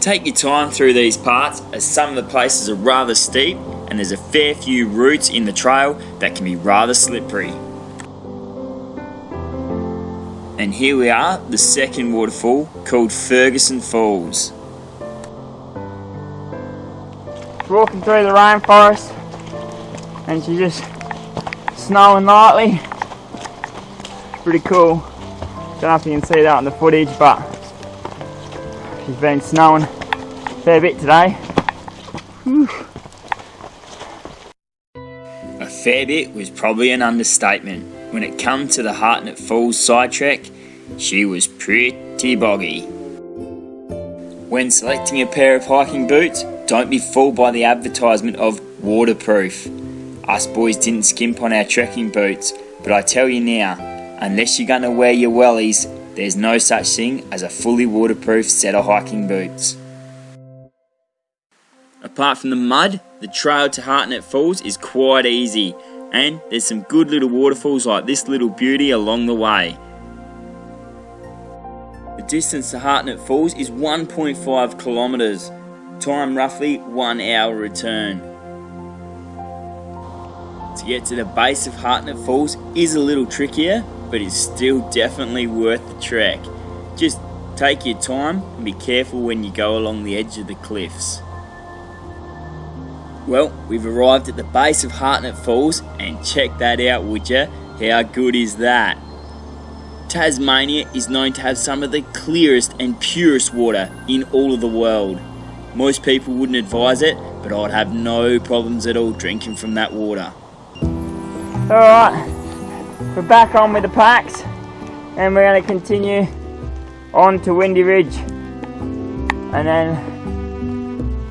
Take your time through these parts, as some of the places are rather steep and there's a fair few roots in the trail that can be rather slippery. And here we are, the second waterfall, called Ferguson Falls. Walking through the rainforest and she's just snowing lightly. Pretty cool. Don't know if you can see that on the footage, but she's been snowing a fair bit today. Whew. A fair bit was probably an understatement. When it come to the Hartnett Falls side trek, she was pretty boggy. When selecting a pair of hiking boots, don't be fooled by the advertisement of waterproof. Us boys didn't skimp on our trekking boots, but I tell you now, unless you're going to wear your wellies, there's no such thing as a fully waterproof set of hiking boots. Apart from the mud, the trail to Hartnett Falls is quite easy, and there's some good little waterfalls like this little beauty along the way. The distance to Hartnett Falls is 1.5 kilometres, time roughly 1 hour return. To get to the base of Hartnett Falls is a little trickier, but it's still definitely worth the trek. Just take your time and be careful when you go along the edge of the cliffs. Well, we've arrived at the base of Hartnett Falls, and check that out, would ya? How good is that? Tasmania is known to have some of the clearest and purest water in all of the world. Most people wouldn't advise it, but I'd have no problems at all drinking from that water. Alright, we're back on with the packs and we're going to continue on to Windy Ridge and then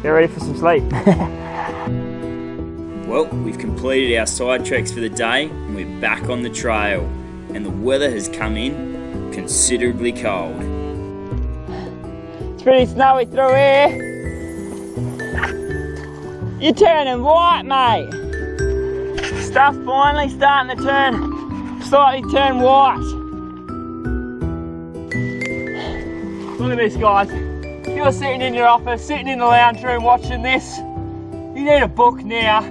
get ready for some sleep. Well, we've completed our side treks for the day and we're back on the trail, and the weather has come in considerably cold. It's pretty snowy through here. You're turning white, mate. stuff's finally starting to slightly turn white. Look at this, guys. If you're sitting in your office, sitting in the lounge room watching this, you need a book now.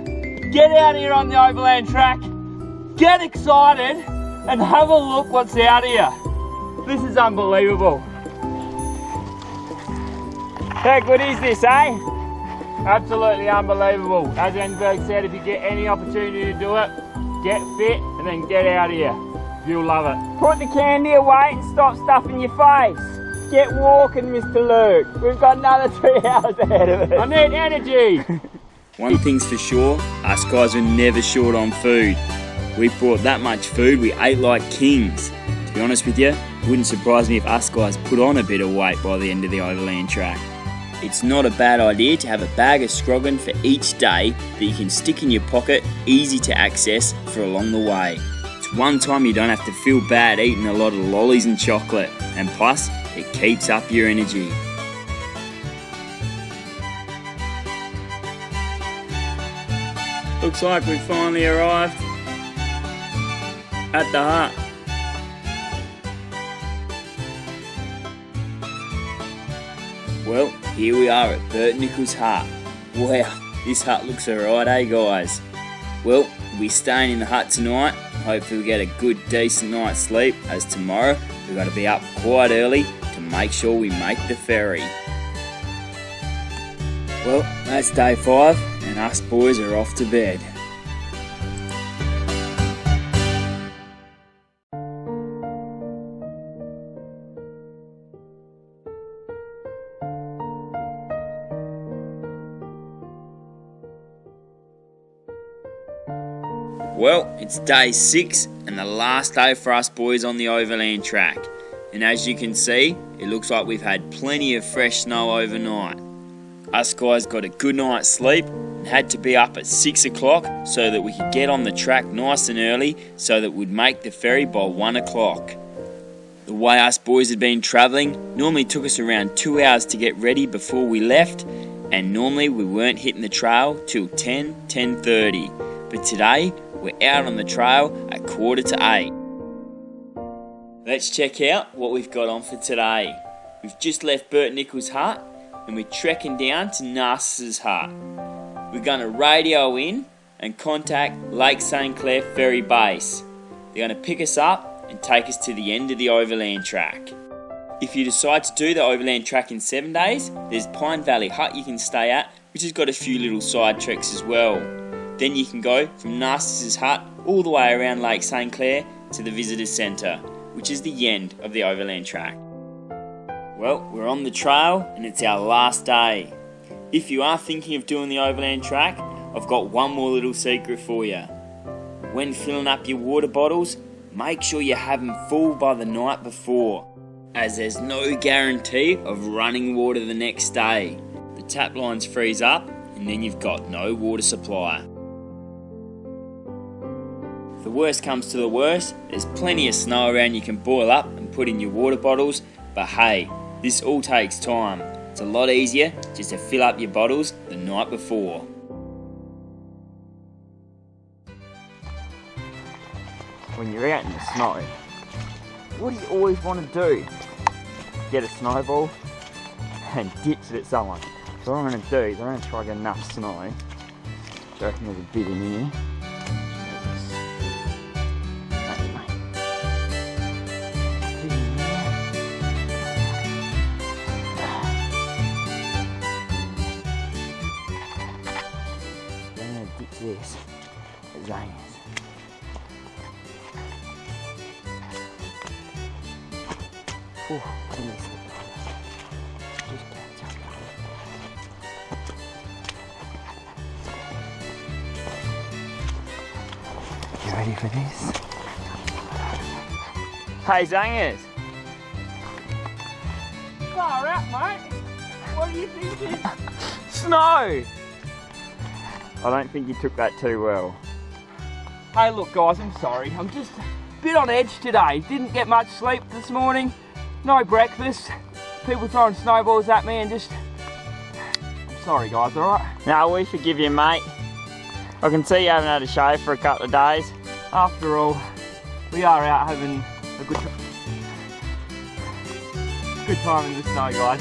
Get out here on the Overland Track, get excited, and have a look what's out here. This is unbelievable. How good is this, eh? Absolutely unbelievable. As Enberg said, if you get any opportunity to do it, get fit and then get out here. You'll love it. Put the candy away and stop stuffing your face. Get walking, Mr. Luke. We've got another 3 hours ahead of us. I need energy. One thing's for sure, us guys were never short on food. We brought that much food, we ate like kings. To be honest with you, it wouldn't surprise me if us guys put on a bit of weight by the end of the Overland Track. It's not a bad idea to have a bag of scroggin for each day that you can stick in your pocket, easy to access for along the way. It's one time you don't have to feel bad eating a lot of lollies and chocolate, and plus, it keeps up your energy. Looks like we've finally arrived at the hut. Well, here we are at Bert Nichols' hut. Wow, this hut looks alright, eh guys? Well, we'll be staying in the hut tonight. Hopefully we get a good decent night's sleep, as tomorrow we've got to be up quite early to make sure we make the ferry. Well, that's day 5 and us boys are off to bed. Well, it's day 6 and the last day for us boys on the Overland Track. And as you can see, it looks like we've had plenty of fresh snow overnight. Us guys got a good night's sleep and had to be up at 6 o'clock so that we could get on the track nice and early so that we'd make the ferry by 1 o'clock. The way us boys had been travelling normally took us around 2 hours to get ready before we left, and normally we weren't hitting the trail till 10:30. But today, we're out on the trail at 7:45. Let's check out what we've got on for today. We've just left Bert Nichols' hut and we're trekking down to Narcissus' hut. We're going to radio in and contact Lake St. Clair Ferry Base. They're going to pick us up and take us to the end of the Overland Track. If you decide to do the Overland Track in 7 days, there's Pine Valley Hut you can stay at, which has got a few little side treks as well. Then you can go from Narcissus' hut all the way around Lake St. Clair to the Visitors Centre, which is the end of the Overland Track. Well, we're on the trail and it's our last day. If you are thinking of doing the Overland Track, I've got one more little secret for you. When filling up your water bottles, make sure you have them full by the night before, as there's no guarantee of running water the next day. The tap lines freeze up and then you've got no water supply. If the worst comes to the worst, there's plenty of snow around you can boil up and put in your water bottles, but hey, this all takes time. It's a lot easier just to fill up your bottles the night before. When you're out in the snow, what do you always want to do? Get a snowball and ditch it at someone. So what I'm going to do is I'm going to try to get enough snow. I reckon there's a bit in here. This at Zanger's. You ready for this? Hey Zangers! Far out, mate! What are you thinking? Snow! I don't think you took that too well. Hey look guys, I'm sorry. I'm just a bit on edge today. Didn't get much sleep this morning. No breakfast. People throwing snowballs at me and just... I'm sorry guys, alright? No, we forgive you, mate. I can see you haven't had a shave for a couple of days. After all, we are out having a good time in the snow, guys.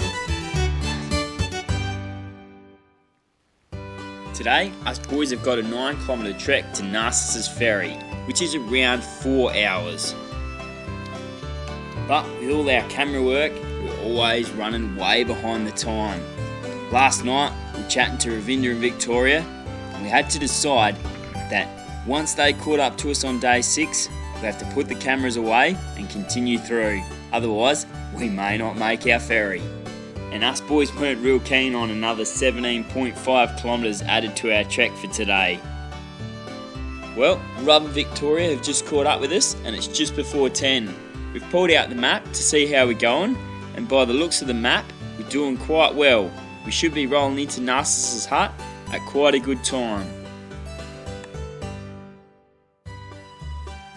Today, us boys have got a 9-kilometre trek to Narcissus Ferry, which is around 4 hours. But with all our camera work, we're always running way behind the time. Last night, we were chatting to Ravinda and Victoria, and we had to decide that once they caught up to us on day 6, we have to put the cameras away and continue through. Otherwise, we may not make our ferry. And us boys weren't real keen on another 17.5 kilometres added to our trek for today. Well, Rob and Victoria have just caught up with us, and it's just before 10. We've pulled out the map to see how we're going, and by the looks of the map, we're doing quite well. We should be rolling into Narcissus Hut at quite a good time.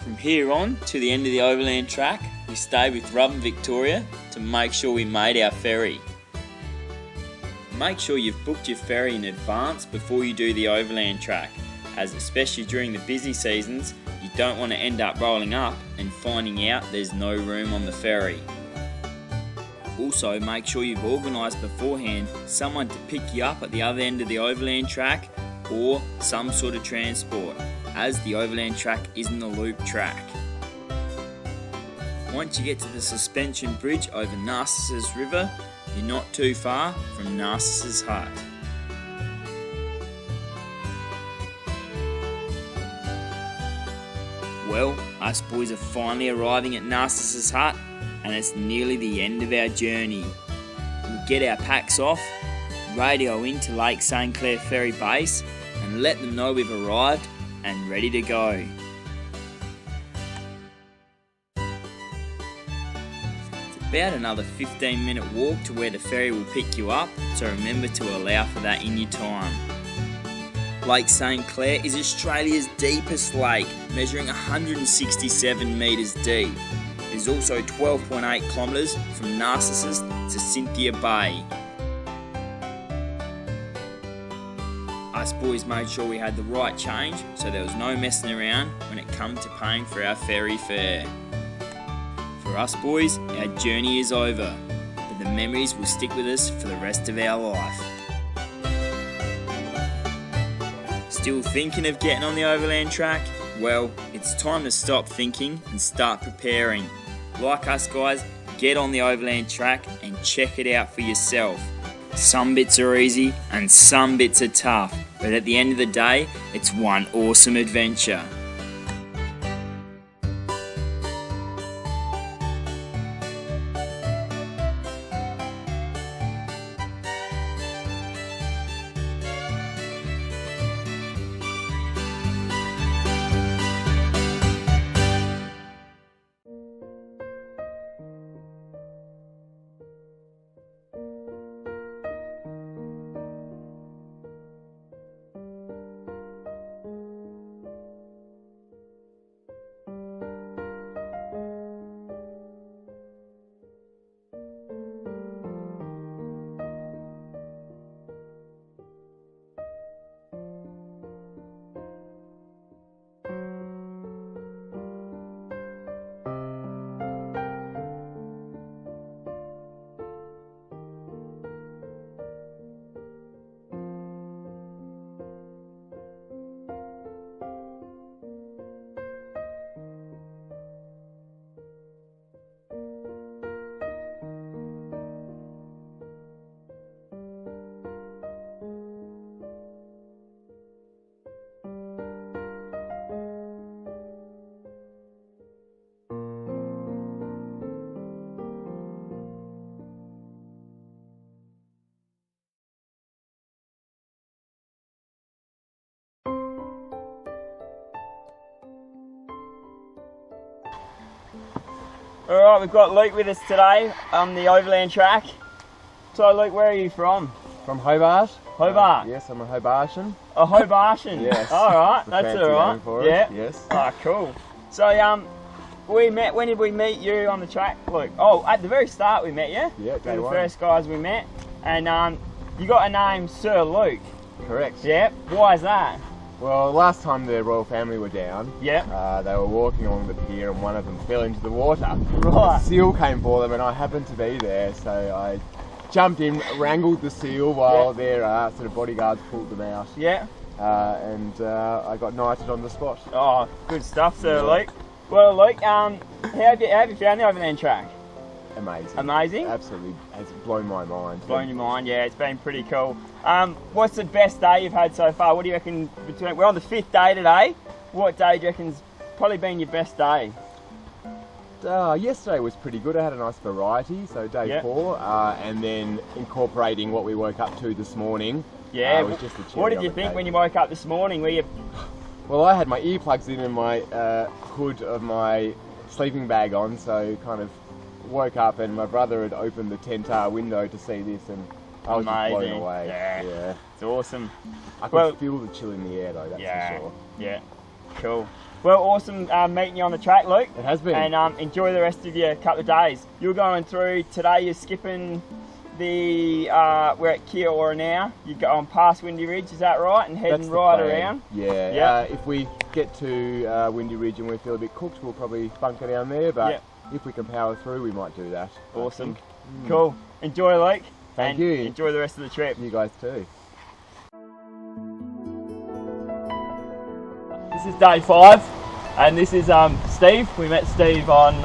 From here on to the end of the Overland Track, we stayed with Rob and Victoria to make sure we made our ferry. Make sure you've booked your ferry in advance before you do the Overland Track, as especially during the busy seasons, you don't want to end up rolling up and finding out there's no room on the ferry. Also, make sure you've organised beforehand someone to pick you up at the other end of the Overland Track or some sort of transport, as the Overland Track isn't a loop track. Once you get to the suspension bridge over Narcissus River, you're not too far from Narcissus Hut. Well, us boys are finally arriving at Narcissus Hut, and it's nearly the end of our journey. We'll get our packs off, radio into Lake St. Clair Ferry Base, and let them know we've arrived and ready to go. It's about another 15-minute walk to where the ferry will pick you up, so remember to allow for that in your time. Lake St. Clair is Australia's deepest lake, measuring 167 metres deep. It is also 12.8 kilometres from Narcissus to Cynthia Bay. Us boys made sure we had the right change, so there was no messing around when it came to paying for our ferry fare. For us boys, our journey is over, but the memories will stick with us for the rest of our life. Still thinking of getting on the Overland Track? Well, it's time to stop thinking and start preparing. Like us guys, get on the Overland Track and check it out for yourself. Some bits are easy and some bits are tough, but at the end of the day, it's one awesome adventure. Alright, we've got Luke with us today on the Overland Track. So Luke, where are you from? From Hobart. Hobart? Yes, I'm a Hobartian. A Hobartian? Yes. Alright, that's alright. Yeah. Yes. Ah, cool. So, when did we meet you on the track, Luke? Oh, at the very start we met you. Yeah, day the one. first guys we met. And you got a name, Sir Luke. Correct. Yeah. Why is that? Well, last time the royal family were down, Yeah. they were walking along the pier and one of them fell into the water. Right. A seal came for them and I happened to be there, so I jumped in, wrangled the seal while their sort of bodyguards pulled them out. Yeah. And I got knighted on the spot. Oh, good stuff, Sir Luke. Well, Luke, how have you found the Overland Track? Amazing. Amazing? Absolutely, has blown my mind. Blown your mind, yeah, it's been pretty cool. What's the best day you've had so far? What do you reckon, we're on the 5th day today, what day do you reckon's probably been your best day? Yesterday was pretty good. I had a nice variety, so day 4, and then incorporating what we woke up to this morning. Yeah, was just the cherry what did on you the think cake. when you woke up this morning? Were you... Well, I had my earplugs in and my hood of my sleeping bag on, so kind of woke up and my brother had opened the tent window to see this and I was just blown away. Yeah, it's awesome. I could feel the chill in the air though, that's for sure. Yeah, cool. Well, awesome meeting you on the track, Luke. It has been. And enjoy the rest of your couple of days. You're going through, today you're skipping the, we're at Kia now. You go on past Windy Ridge, is that right? And heading right around? Yeah, if we get to Windy Ridge and we feel a bit cooked, we'll probably bunker down there, but if we can power through, we might do that. Awesome. Cool. Enjoy, Luke. Thank you. Enjoy the rest of the trip. You guys too. This is day 5, and this is Steve. We met Steve on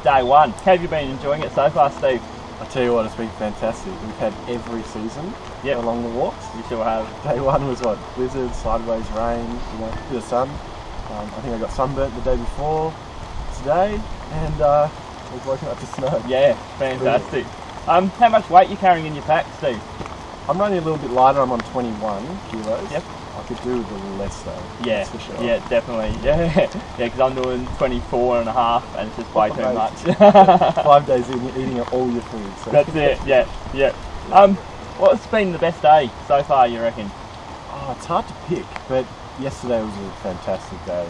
day 1. How have you been enjoying it so far, Steve? I tell you what, it's been fantastic. We've had every season along the walks. You sure have. Day 1 was what? Blizzard, sideways rain, a bit of sun. I think I got sunburnt the day before today, and we've woken up to snow. Yeah, fantastic. How much weight are you carrying in your pack, Steve? I'm running a little bit lighter. I'm on 21 kilos. Yep. I could do with a little less though. Yeah, that's for sure. Yeah, definitely. Yeah, because I'm doing 24 and a half, and it's just way too much. 5 days in, you're eating all your food. So. That's it. Yeah. What's been the best day so far, you reckon? Oh, it's hard to pick, but yesterday was a fantastic day.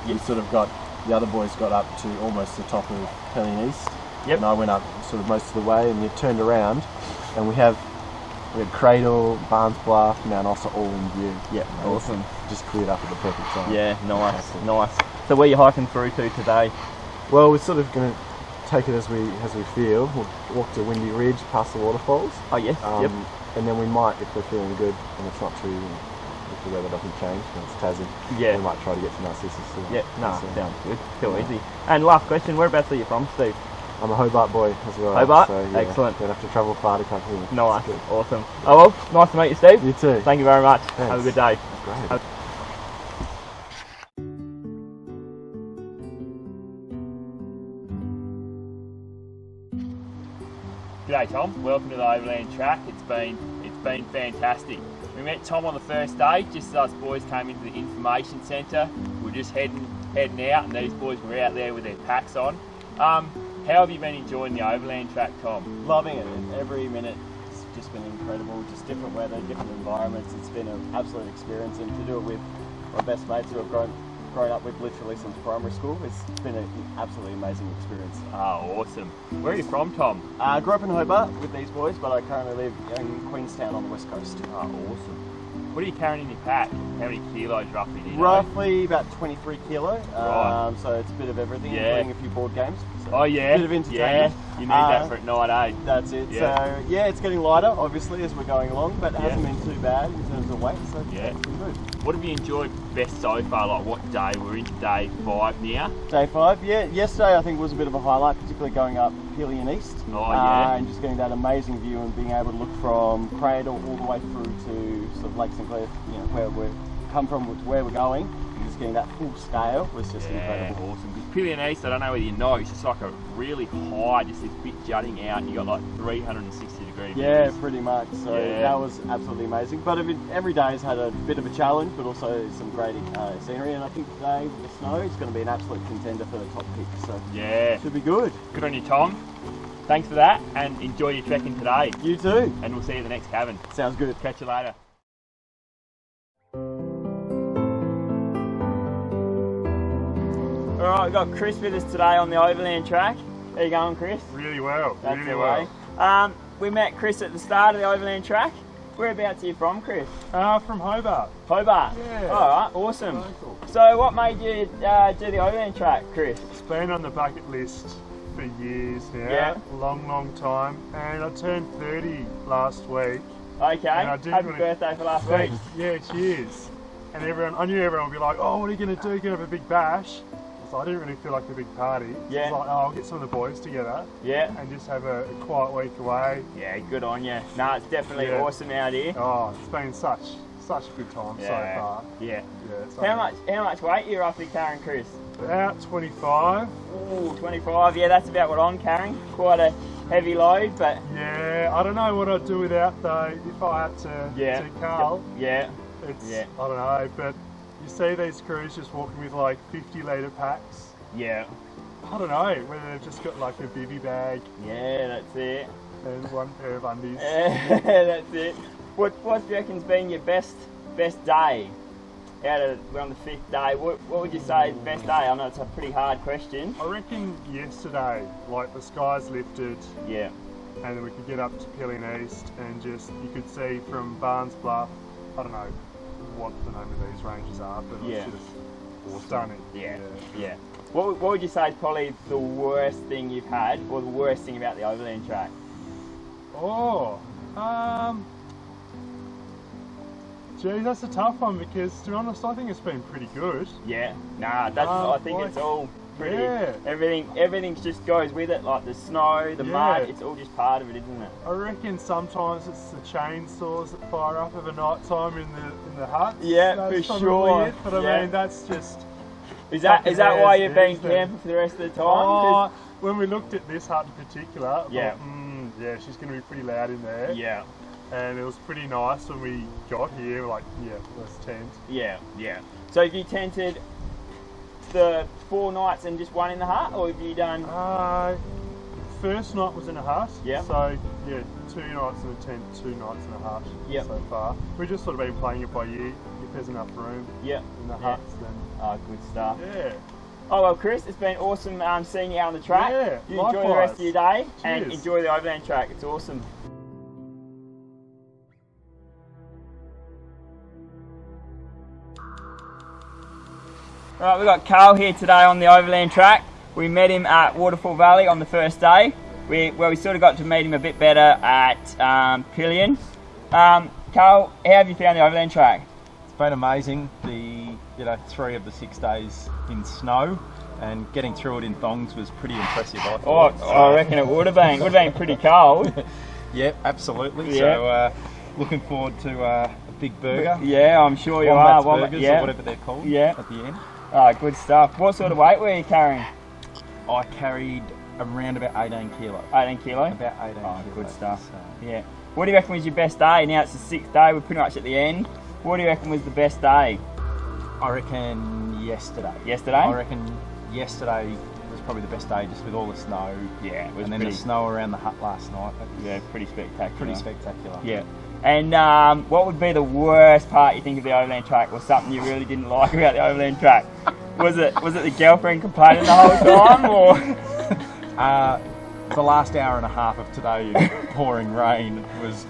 We sort of got, the other boys got up to almost the top of Helene East, and I went up sort of most of the way, and you turned around, and we had Cradle, Barnes Bluff, Mount Ossa all in view. Yeah, awesome. Just cleared up at the perfect time. Yeah, nice. So where are you hiking through to today? Well, we're sort of going to take it as we feel. We'll walk to Windy Ridge, past the waterfalls. Oh yes, And then we might, if we're feeling good, and it's not too, if the weather doesn't change, and it's Tassie, we might try to get to Narcissus. Sounds good. Cool, easy. And last question, whereabouts are you from, Steve? I'm a Hobart boy as well. Hobart? So, Excellent. Don't have to travel far to come here. Nice, awesome. Oh well, nice to meet you, Steve. You too. Thank you very much. Thanks. Have a good day. Great. G'day Tom, welcome to the Overland Track. It's been fantastic. We met Tom on the first day, just as us boys came into the information centre. We were just heading out, and these boys were out there with their packs on. How have you been enjoying the Overland Track, Tom? Loving it. Every minute it's just been incredible. Just different weather, different environments. It's been an absolute experience, and to do it with my best mates who have grown up with literally since primary school, it's been an absolutely amazing experience. Oh, awesome. Where are you from, Tom? I grew up in Hobart with these boys, but I currently live in Queenstown on the west coast. Oh, awesome. What are you carrying in your pack? How many kilos roughly do you know? Roughly about 23 kilo. Right. So it's a bit of everything, including a few board games. So oh yeah. A bit of entertainment. Yeah. You need that for at night, eh? That's it. Yeah. So yeah, it's getting lighter obviously as we're going along, but it hasn't been too bad in terms of weight. So yeah. It's been good. What have you enjoyed best so far? Like what day? We're into day 5 now. Day 5, yeah. Yesterday I think was a bit of a highlight, particularly going up Pillion East. Oh yeah. And just getting that amazing view and being able to look from Cradle all the way through to sort of Lake St Clair, you know, where we've come from, to where we're going. And just getting that full scale was just incredible. Awesome. Because Pillion East, I don't know whether you know, it's just like a really high, just this bit jutting out, and you got like 360-degree views. Yeah, pretty much. So that was absolutely amazing. But every day has had a bit of a challenge, but also some great scenery. And I think today with the snow, it's going to be an absolute contender for the top pick. So yeah, should be good. Good on you, Tom. Thanks for that, and enjoy your trekking today. You too. And we'll see you at the next cabin. Sounds good. Catch you later. Alright, we've got Chris with us today on the Overland Track. How you going, Chris? Really well, That's really the well. way. We met Chris at the start of the Overland Track. Whereabouts are you from, Chris? From Hobart. Hobart? Yeah. Alright, awesome. Local. So what made you do the Overland Track, Chris? It's been on the bucket list for years now. Yeah. Long time. And I turned 30 last week. Okay, happy birthday for last week. Yeah, cheers. And I knew everyone would be like, oh, what are you going to do? You're going to have a big bash? So I didn't really feel like a big party. Yeah. I was like, oh, I'll get some of the boys together. Yeah. And just have a quiet week away. Yeah, good on you. No, it's definitely awesome out here. Oh, it's been such a good time so far. Yeah. Yeah. How much weight are you roughly carrying, Chris? About 25. Ooh, 25. Yeah, that's about what I'm carrying. Quite a heavy load, but yeah, I don't know what I'd do without though. If I had to Carl. Yeah. It's I don't know, but you see these crews just walking with like 50-litre packs. Yeah. I don't know whether they've just got like a bivvy bag. Yeah, that's it. And one pair of undies. That's it. What do you reckon's been your best day? We're on the 5th day. What would you say is the best day? I know it's a pretty hard question. I reckon yesterday, like the skies lifted. Yeah. And then we could get up to Pilling East and just, you could see from Barnes Bluff, I don't know what the name of these ranges are, but it was just stunning. Yeah. What would you say is probably the worst thing you've had, or the worst thing about the Overland Track? Geez, that's a tough one because, to be honest, I think it's been pretty good. Yeah, nah, I think it's all pretty. Yeah. Everything just goes with it, like the snow, the mud. It's all just part of it, isn't it? I reckon sometimes it's the chainsaws that fire up over night time in the huts. Yeah, that's for sure. It, but I mean, that's just. Is that why you've been camping for the rest of the time? Oh, when we looked at this hut in particular, I yeah, thought, she's going to be pretty loud in there. Yeah. And it was pretty nice when we got here, like, let's tent. Yeah. So have you tented the 4 nights and just one in the hut, or have you done? First night was in a hut. Yeah. So 2 nights in a tent, 2 nights in a hut. Yeah. So far, we've just sort of been playing it by ear. If there's enough room. Yeah. In the huts, then. Oh, good stuff. Yeah. Oh well, Chris, it's been awesome seeing you out on the track. Yeah. You enjoy the rest of your day. Cheers. And enjoy the Overland Track. It's awesome. Right, we've got Carl here today on the Overland Track. We met him at Waterfall Valley on the first day. We sort of got to meet him a bit better at Pillion. Carl, how have you found the Overland Track? It's been amazing. 3 of the 6 days in snow, and getting through it in thongs was pretty impressive. I thought. I reckon it would have been. Would have been pretty cold. Yeah, absolutely. Yeah. So looking forward to a big burger. Yeah, I'm sure you Wombat's are. burgers, or whatever they're called. Yeah. At the end. Oh, good stuff. What sort of weight were you carrying? I carried around about 18 kilo. 18 kilo? About 18 Oh, kilos. good stuff. So. Yeah. What do you reckon was your best day? Now it's the 6th day, we're pretty much at the end. What do you reckon was the best day? I reckon yesterday. Yesterday? I reckon yesterday was probably the best day, just with all the snow. Yeah, it was. And then the snow around the hut last night. Yeah, pretty spectacular. Yeah. And what would be the worst part you think of the Overland Track, or something you really didn't like about the Overland Track? Was it the girlfriend complaining the whole time, or? The last hour and a half of today in pouring rain was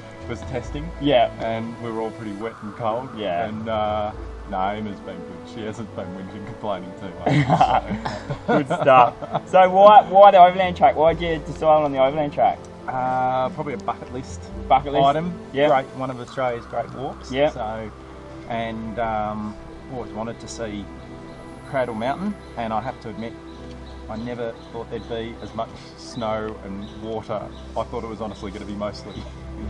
testing. Yeah. And we were all pretty wet and cold. Yeah. And Emma's been good. She hasn't been whinging, complaining too much. Good stuff. So why the Overland Track? Why did you decide on the Overland Track? Probably a bucket list item. Yeah. Great, one of Australia's great walks. Yeah. So, and always wanted to see Cradle Mountain, and I have to admit, I never thought there'd be as much snow and water. I thought it was honestly going to be mostly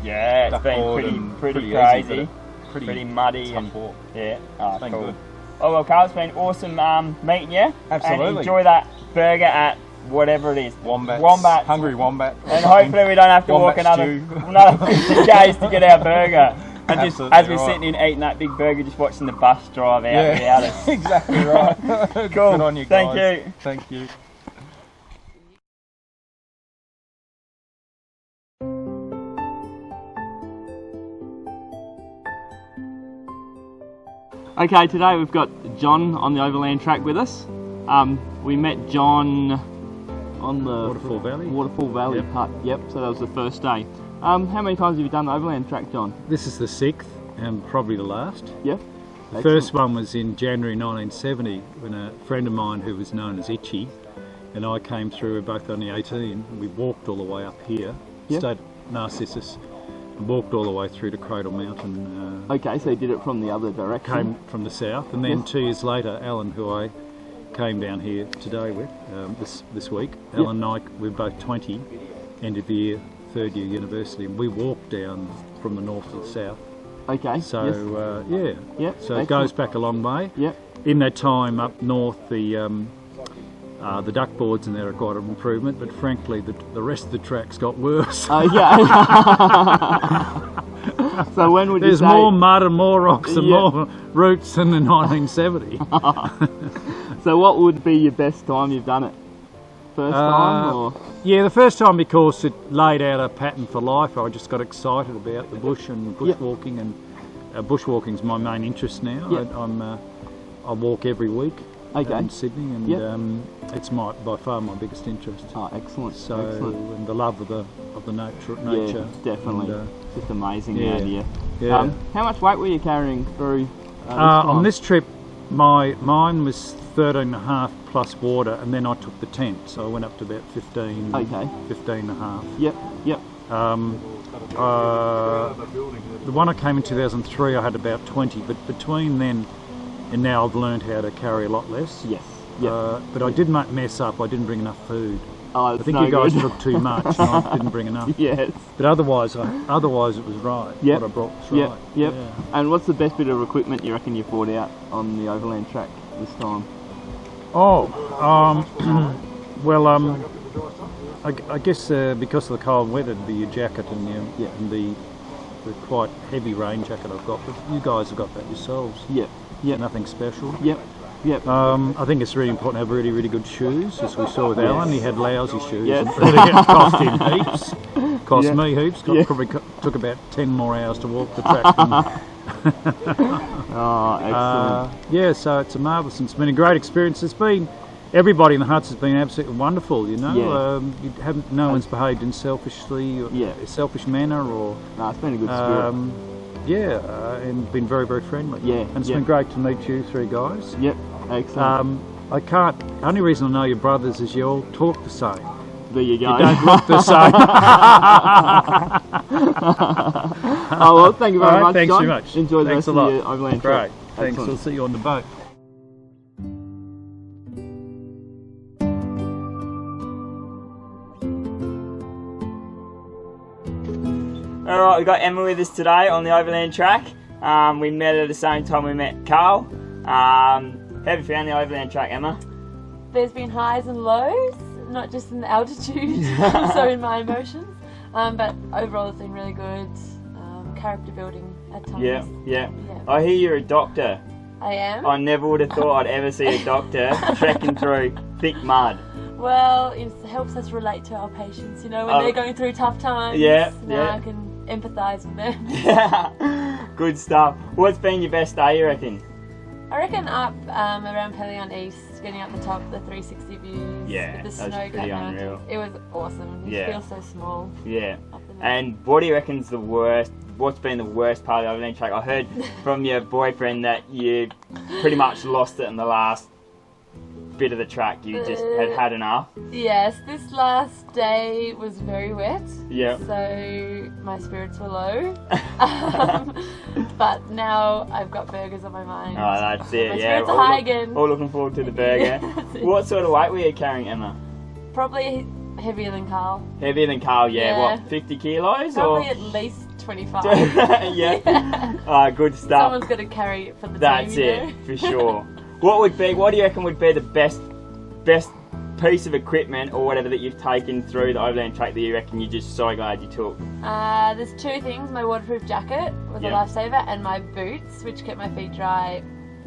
it's been pretty crazy, easy, pretty muddy tough walk. Yeah, it's been good. Oh well, Carl, it's been awesome meeting you. Absolutely. And enjoy that burger at whatever it is. Wombat. Hungry Wombat. And hopefully we don't have to walk another 50 k's to get our burger. And just as we're sitting in eating that big burger, just watching the bus drive out without us. Exactly right. Cool. Good on you guys. Thank you. Thank you. Okay, today we've got John on the Overland Track with us. We met John on the Waterfall Valley Waterfall Valley hut. Yep, so that was the first day. How many times have you done the Overland Track, John? This is the 6th and probably the last. Yeah. The first one was in January 1970 when a friend of mine who was known as Itchy and I came through. We were both only 18. We walked all the way up here, stayed at Narcissus, and walked all the way through to Cradle Mountain. Okay, so you did it from the other direction? Came from the south, and then 2 years later, Alan, who I came down here today with this week, Alan and I, we're both 20, end of the year, 3rd year university, and we walked down from the north to the south. Okay. So so it goes back a long way. Yeah. In that time up north, the duck boards in there are quite an improvement, but frankly, the rest of the tracks got worse. So when would There's you say... more mud and more rocks and more roots than in 1970. So what would be your best time you've done it? First time or? Yeah, the first time because it laid out a pattern for life. I just got excited about the bush and bushwalking, and bushwalking's my main interest now. I walk every week in Sydney, and it's by far my biggest interest. Oh, excellent! So, and the love of the nature. Yeah, definitely. And, just amazing out here. Yeah. How much weight were you carrying through this on this trip? Mine was 13.5 plus water, and then I took the tent, so I went up to about 15. Okay. 15.5. Yep. The one I came in 2003, I had about 20, but between then and now I've learned how to carry a lot less. Yes. But I did mess up. I didn't bring enough food. Oh, I think you guys took too much, and I didn't bring enough. Yes. But otherwise it was right. Yep. What I brought was right. Yep. Yeah. And what's the best bit of equipment you reckon you brought out on the Overland Track this time? I guess because of the cold weather, it'd be your jacket and the quite heavy rain jacket I've got. But you guys have got that yourselves. Yep. Nothing special. Yep. I think it's really important to have really, really good shoes, as we saw with Alan. He had lousy shoes. Yes. And it cost him heaps. Cost me heaps. Probably took about 10 more hours to walk the track. Oh, excellent. So it's a marvellous, and it's been a great experience. Everybody in the huts has been absolutely wonderful, you know. No one's behaved in selfishly or a selfish manner, or no, it's been a good spirit. And been very, very friendly. And it's been great to meet you 3 guys. Yep, excellent. Only reason I know your brothers is you all talk the same. There you go. You don't look the same. Oh well, thank you very much, thanks John. very much. Enjoy the rest a of lot. your Overland Track. Great. Thanks. Excellent. We'll see you on the boat. Alright, we've got Emma with us today on the Overland Track. We met at the same time we met Carl. How have you found the Overland Track, Emma? There's been highs and lows, not just in the altitude, so in my emotions. But overall it's been really good. Character building at times. Yeah. I hear you're a doctor. I am. I never would have thought I'd ever see a doctor trekking through thick mud. Well, it helps us relate to our patients, you know, when they're going through tough times. I can empathise with them. Good stuff. What's been your best day, you reckon? I reckon up around Pelion East, getting up the top, the 360 views, with the snow-capped mountains. It was awesome. You feel so small. Yeah. And what do you reckon's the worst? What's been the worst part of the Overland Track? I heard from your boyfriend that you pretty much lost it in the last bit of the track. You just had enough. Yes, this last day was very wet. Yeah. So my spirits were low. But now I've got burgers on my mind. Oh, that's it. My spirits are high again. All looking forward to the burger. What sort of weight were you carrying, Emma? Probably heavier than Carl. Heavier than Carl, What, 50 kilos? Probably at least 25. Good stuff. Someone's got to carry it for the That's team, it, for sure. What do you reckon would be the best piece of equipment or whatever that you've taken through the Overland Track that you reckon you're just so glad you took? There's 2 things. My waterproof jacket was a lifesaver, and my boots, which kept my feet dry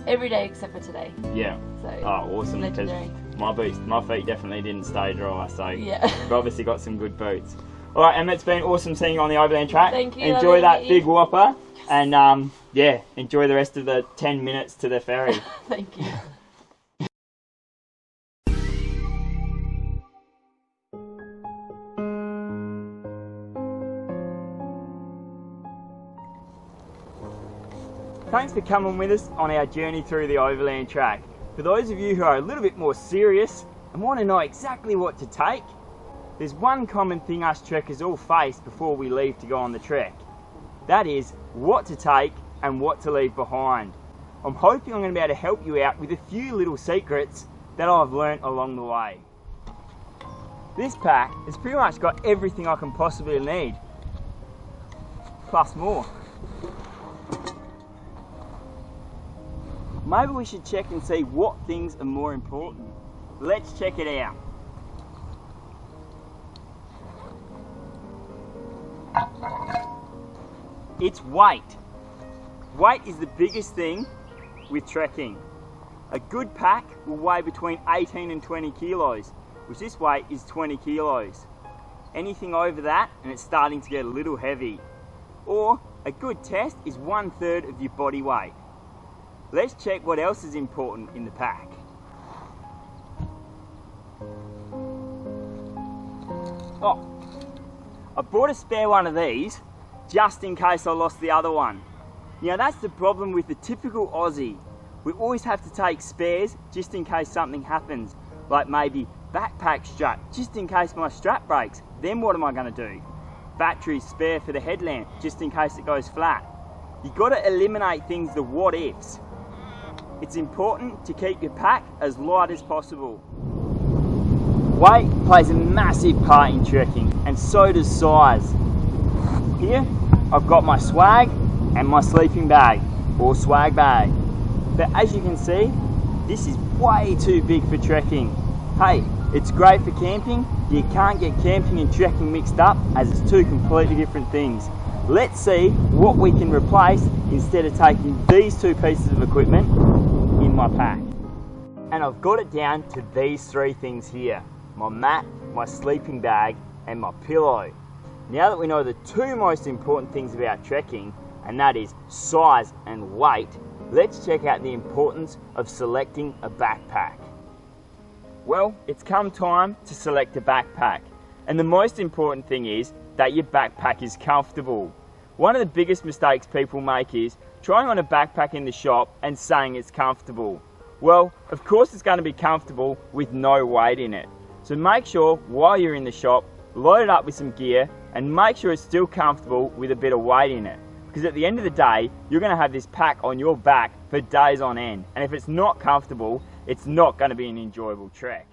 every day except for today. Yeah. So, awesome. Because my feet definitely didn't stay dry, so we've obviously got some good boots. Alright, Emma, it's been awesome seeing you on the Overland Track. Thank you. Enjoy that big whopper, and enjoy the rest of the 10 minutes to the ferry. Thank you. thanks for coming with us on our journey through the Overland Track. For those of you who are a little bit more serious and want to know exactly what to take, there's one common thing us trekkers all face before we leave to go on the trek. That is what to take and what to leave behind. I'm hoping I'm going to be able to help you out with a few little secrets that I've learnt along the way. This pack has pretty much got everything I can possibly need, plus more. Maybe we should check and see what things are more important. Let's check it out. It's weight. Weight is the biggest thing with trekking. A good pack will weigh between 18 and 20 kilos, which this weight is 20 kilos. Anything over that and it's starting to get a little heavy. Or a good test is 1/3 of your body weight. Let's check what else is important in the pack. Oh, I bought a spare one of these just in case I lost the other one. Now that's the problem with the typical Aussie. We always have to take spares just in case something happens, like maybe backpack strap just in case my strap breaks. Then what am I going to do? Battery spare for the headlamp just in case it goes flat. You've got to eliminate things, the what ifs. It's important to keep your pack as light as possible. Weight plays a massive part in trekking, and so does size. Here I've got my swag and my sleeping bag or swag bag. But as you can see, this is way too big for trekking. Hey, it's great for camping. You can't get camping and trekking mixed up as it's two completely different things. Let's see what we can replace instead of taking these two pieces of equipment in my pack. And I've got it down to these three things here: my mat, my sleeping bag, and my pillow. Now that we know the two most important things about trekking, and that is size and weight, let's check out the importance of selecting a backpack. Well, it's come time to select a backpack, and the most important thing is that your backpack is comfortable. One of the biggest mistakes people make is trying on a backpack in the shop and saying it's comfortable. Well, of course it's going to be comfortable with no weight in it. So make sure while you're in the shop, load it up with some gear and make sure it's still comfortable with a bit of weight in it. Because at the end of the day, you're going to have this pack on your back for days on end. And if it's not comfortable, it's not going to be an enjoyable trek.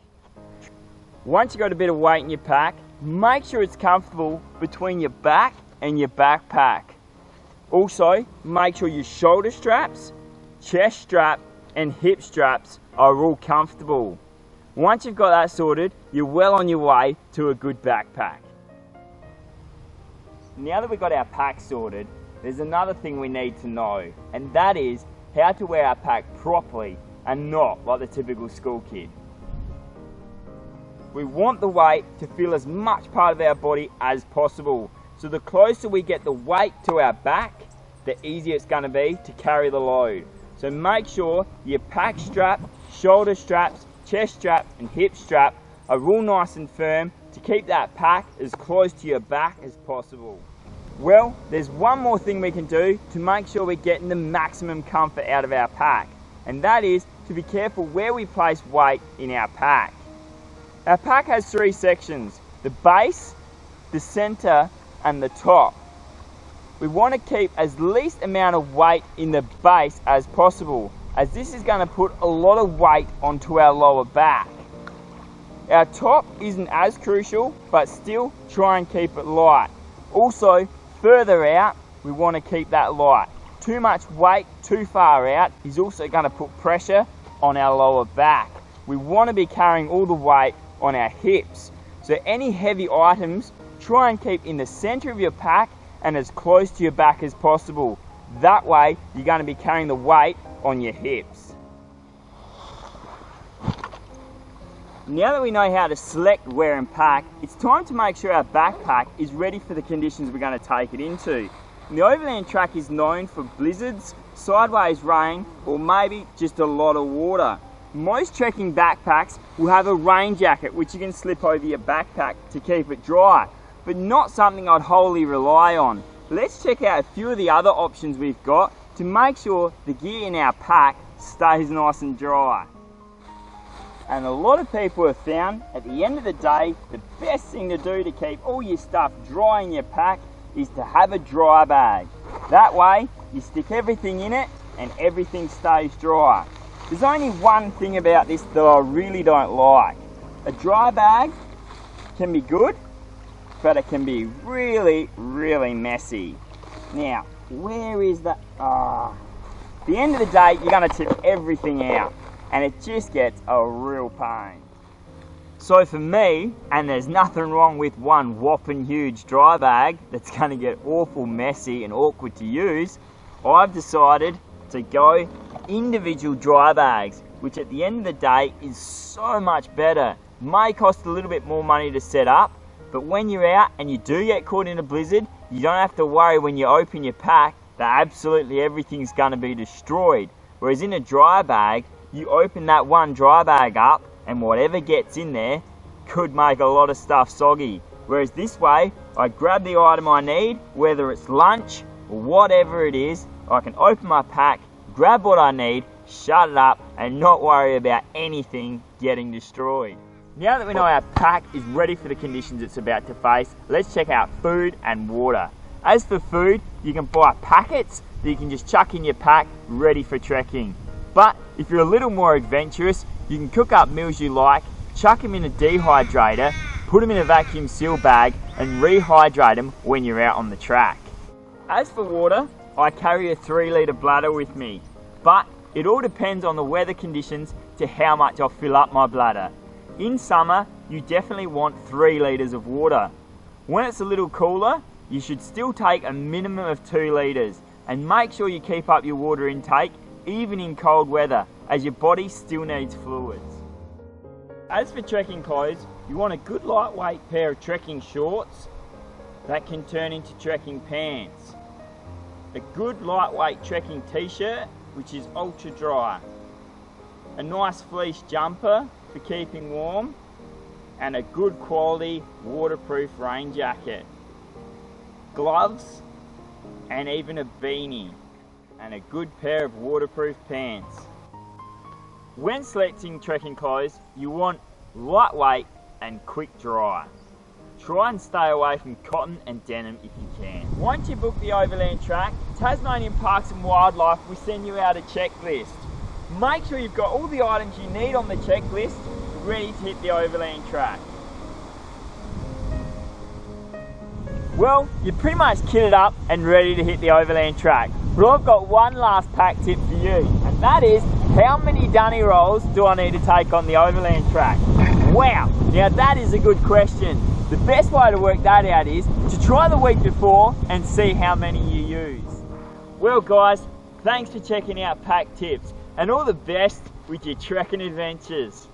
Once you've got a bit of weight in your pack, make sure it's comfortable between your back and your backpack. Also, make sure your shoulder straps, chest strap and hip straps are all comfortable. Once you've got that sorted, you're well on your way to a good backpack. Now that we've got our pack sorted, there's another thing we need to know, and that is how to wear our pack properly and not like the typical school kid. We want the weight to feel as much part of our body as possible. So the closer we get the weight to our back, the easier it's going to be to carry the load. So make sure your pack strap, shoulder straps, chest strap and hip strap are all nice and firm to keep that pack as close to your back as possible. Well, there's one more thing we can do to make sure we're getting the maximum comfort out of our pack, and that is to be careful where we place weight in our pack. Our pack has three sections: the base, the center and the top. We want to keep as least amount of weight in the base as possible, as this is going to put a lot of weight onto our lower back. Our top isn't as crucial, but still try and keep it light. Also, further out, we want to keep that light. Too much weight too far out is also going to put pressure on our lower back. We want to be carrying all the weight on our hips. So any heavy items, try and keep in the center of your pack and as close to your back as possible. That way, you're going to be carrying the weight on your hips. Now that we know how to select, wear and pack, it's time to make sure our backpack is ready for the conditions we're going to take it into. The Overland Track is known for blizzards, sideways rain, or maybe just a lot of water. Most trekking backpacks will have a rain jacket which you can slip over your backpack to keep it dry, but not something I'd wholly rely on. Let's check out a few of the other options we've got to make sure the gear in our pack stays nice and dry. And a lot of people have found at the end of the day, the best thing to do to keep all your stuff dry in your pack is to have a dry bag. That way, you stick everything in it and everything stays dry. There's only one thing about this that I really don't like. A dry bag can be good, but it can be really, really messy. Now, where is that? At the end of the day, you're going to tip everything out, and it just gets a real pain. So for me, and there's nothing wrong with one whopping huge dry bag that's going to get awful messy and awkward to use, I've decided to go individual dry bags, which at the end of the day is so much better. May cost a little bit more money to set up, but when you're out and you do get caught in a blizzard, you don't have to worry when you open your pack that absolutely everything's going to be destroyed. Whereas in a dry bag, you open that one dry bag up and whatever gets in there could make a lot of stuff soggy. Whereas this way, I grab the item I need, whether it's lunch or whatever it is, I can open my pack, grab what I need, shut it up and not worry about anything getting destroyed. Now that we know our pack is ready for the conditions it's about to face, let's check out food and water. As for food, you can buy packets that you can just chuck in your pack ready for trekking. But if you're a little more adventurous, you can cook up meals you like, chuck them in a dehydrator, put them in a vacuum seal bag and rehydrate them when you're out on the track. As for water, I carry a 3 litre bladder with me, but it all depends on the weather conditions to how much I'll fill up my bladder. In summer, you definitely want 3 litres of water. When it's a little cooler, you should still take a minimum of 2 litres and make sure you keep up your water intake even in cold weather, as your body still needs fluids. As for trekking clothes, you want a good lightweight pair of trekking shorts that can turn into trekking pants. A good lightweight trekking t-shirt, which is ultra dry. A nice fleece jumper for keeping warm, and a good quality waterproof rain jacket. Gloves, and even a beanie, and a good pair of waterproof pants. When selecting trekking clothes, you want lightweight and quick dry. Try and stay away from cotton and denim if you can. Once you book the Overland Track, Tasmanian Parks and Wildlife will send you out a checklist. Make sure you've got all the items you need on the checklist ready to hit the Overland Track. Well, you're pretty much kitted up and ready to hit the Overland Track. But I've got one last pack tip for you, and that is, how many dunny rolls do I need to take on the Overland Track? Wow, now that is a good question. The best way to work that out is to try the week before and see how many you use. Well guys, thanks for checking out Pack Tips, and all the best with your trekking adventures.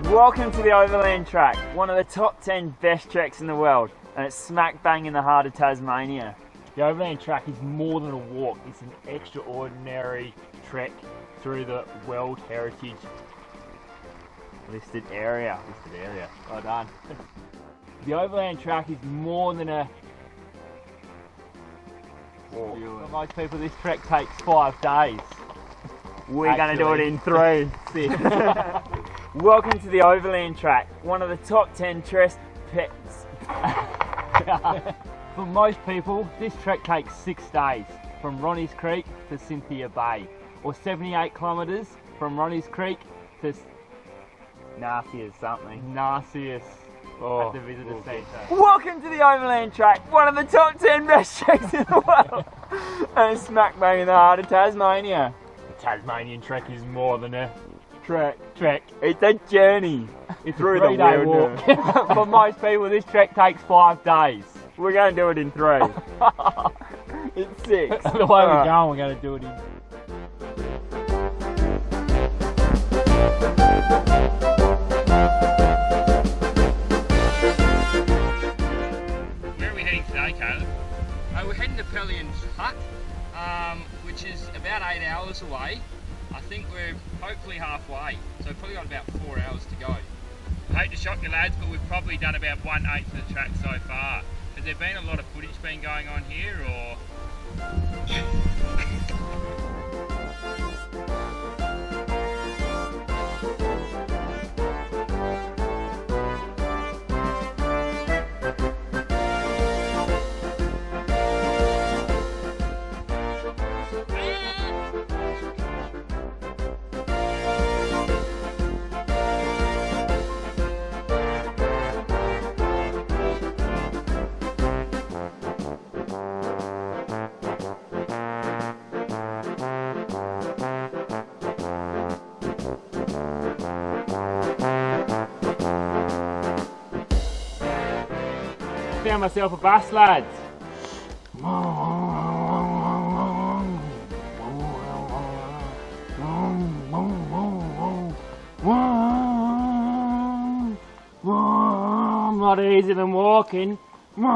Welcome to the Overland Track, one of the top 10 best treks in the world, and it's smack bang in the heart of Tasmania. The Overland Track is more than a walk, it's an extraordinary trek through the World Heritage listed area. Well done. The Overland Track is more than a walk. For most people, this trek takes 5 days. We're going to do it in 3. Welcome to the Overland Track, one of the top 10 pets. For most people, this trek takes 6 days, from Ronnie's Creek to Cynthia Bay, or 78 kilometres from Ronnie's Creek to Narcissus at the visitor centre. Welcome to the Overland Track, one of the top 10 best treks in the world, and it's smack bang in the heart of Tasmania. The Tasmanian Trek is more than a trek. It's a journey. It's a 3-day walk. For most people, this trek takes 5 days. We're going to do it in 3. It's 6. The way we're going, we're going to do it in into Pellion's hut, which is about 8 hours away. I think we're hopefully halfway, so we've probably got about 4 hours to go. I hate to shock you lads, but we've probably done about 1/8 of the track so far. Has there been a lot of footage been going on here, or...? Found myself a bus, lads. Not easier than walking. We're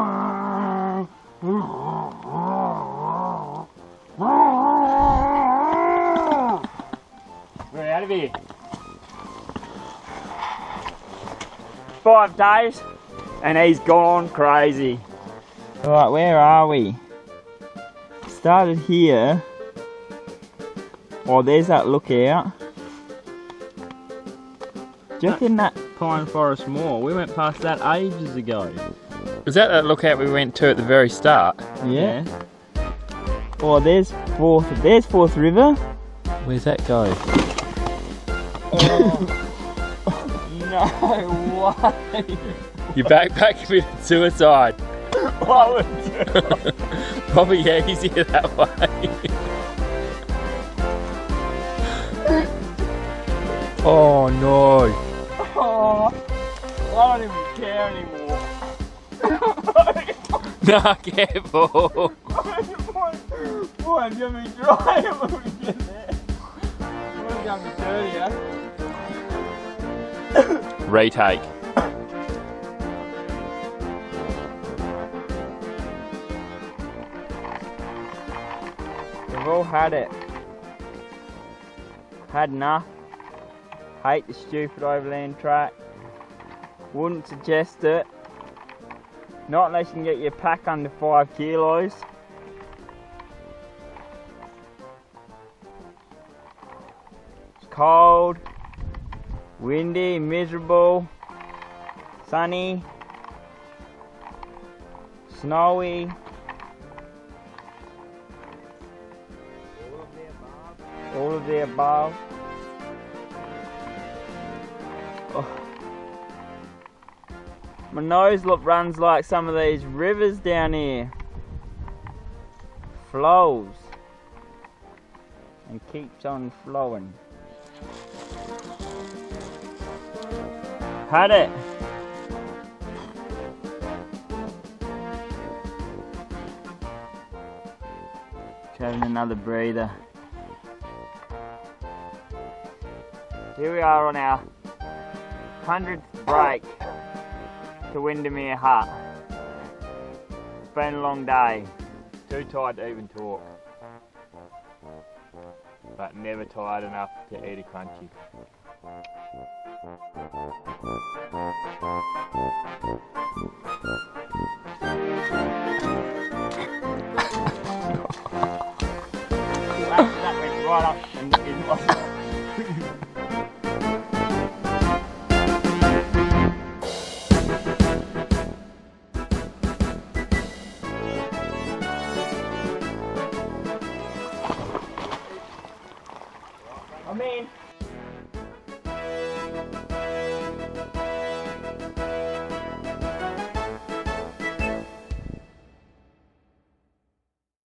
out of here. 5 days. And he's gone crazy. Alright, where are we? Started here. Oh, there's that lookout. Do you reckon that Pine Forest Moor? We went past that ages ago. Was that lookout we went to at the very start? Yeah. Oh, there's Fourth River. Where's that go? Oh. No way. Your backpack committed suicide. Probably easier that way. Oh no. Oh, I don't even care anymore. Nah, careful. Boy, I'm gonna be dry when we get there. I'm gonna be dirty, Retake. We've all had it. Had enough. Hate the stupid Overland Track. Wouldn't suggest it. Not unless you can get your pack under 5 kilos. It's cold, windy, miserable, sunny, snowy. All of the above. Oh. My nose runs like some of these rivers down here. Flows. And keeps on flowing. Had it. Having another breather. Here we are on our 100th break to Windermere Hut. It's been a long day. Too tired to even talk. But never tired enough to eat a crunchy. That went right up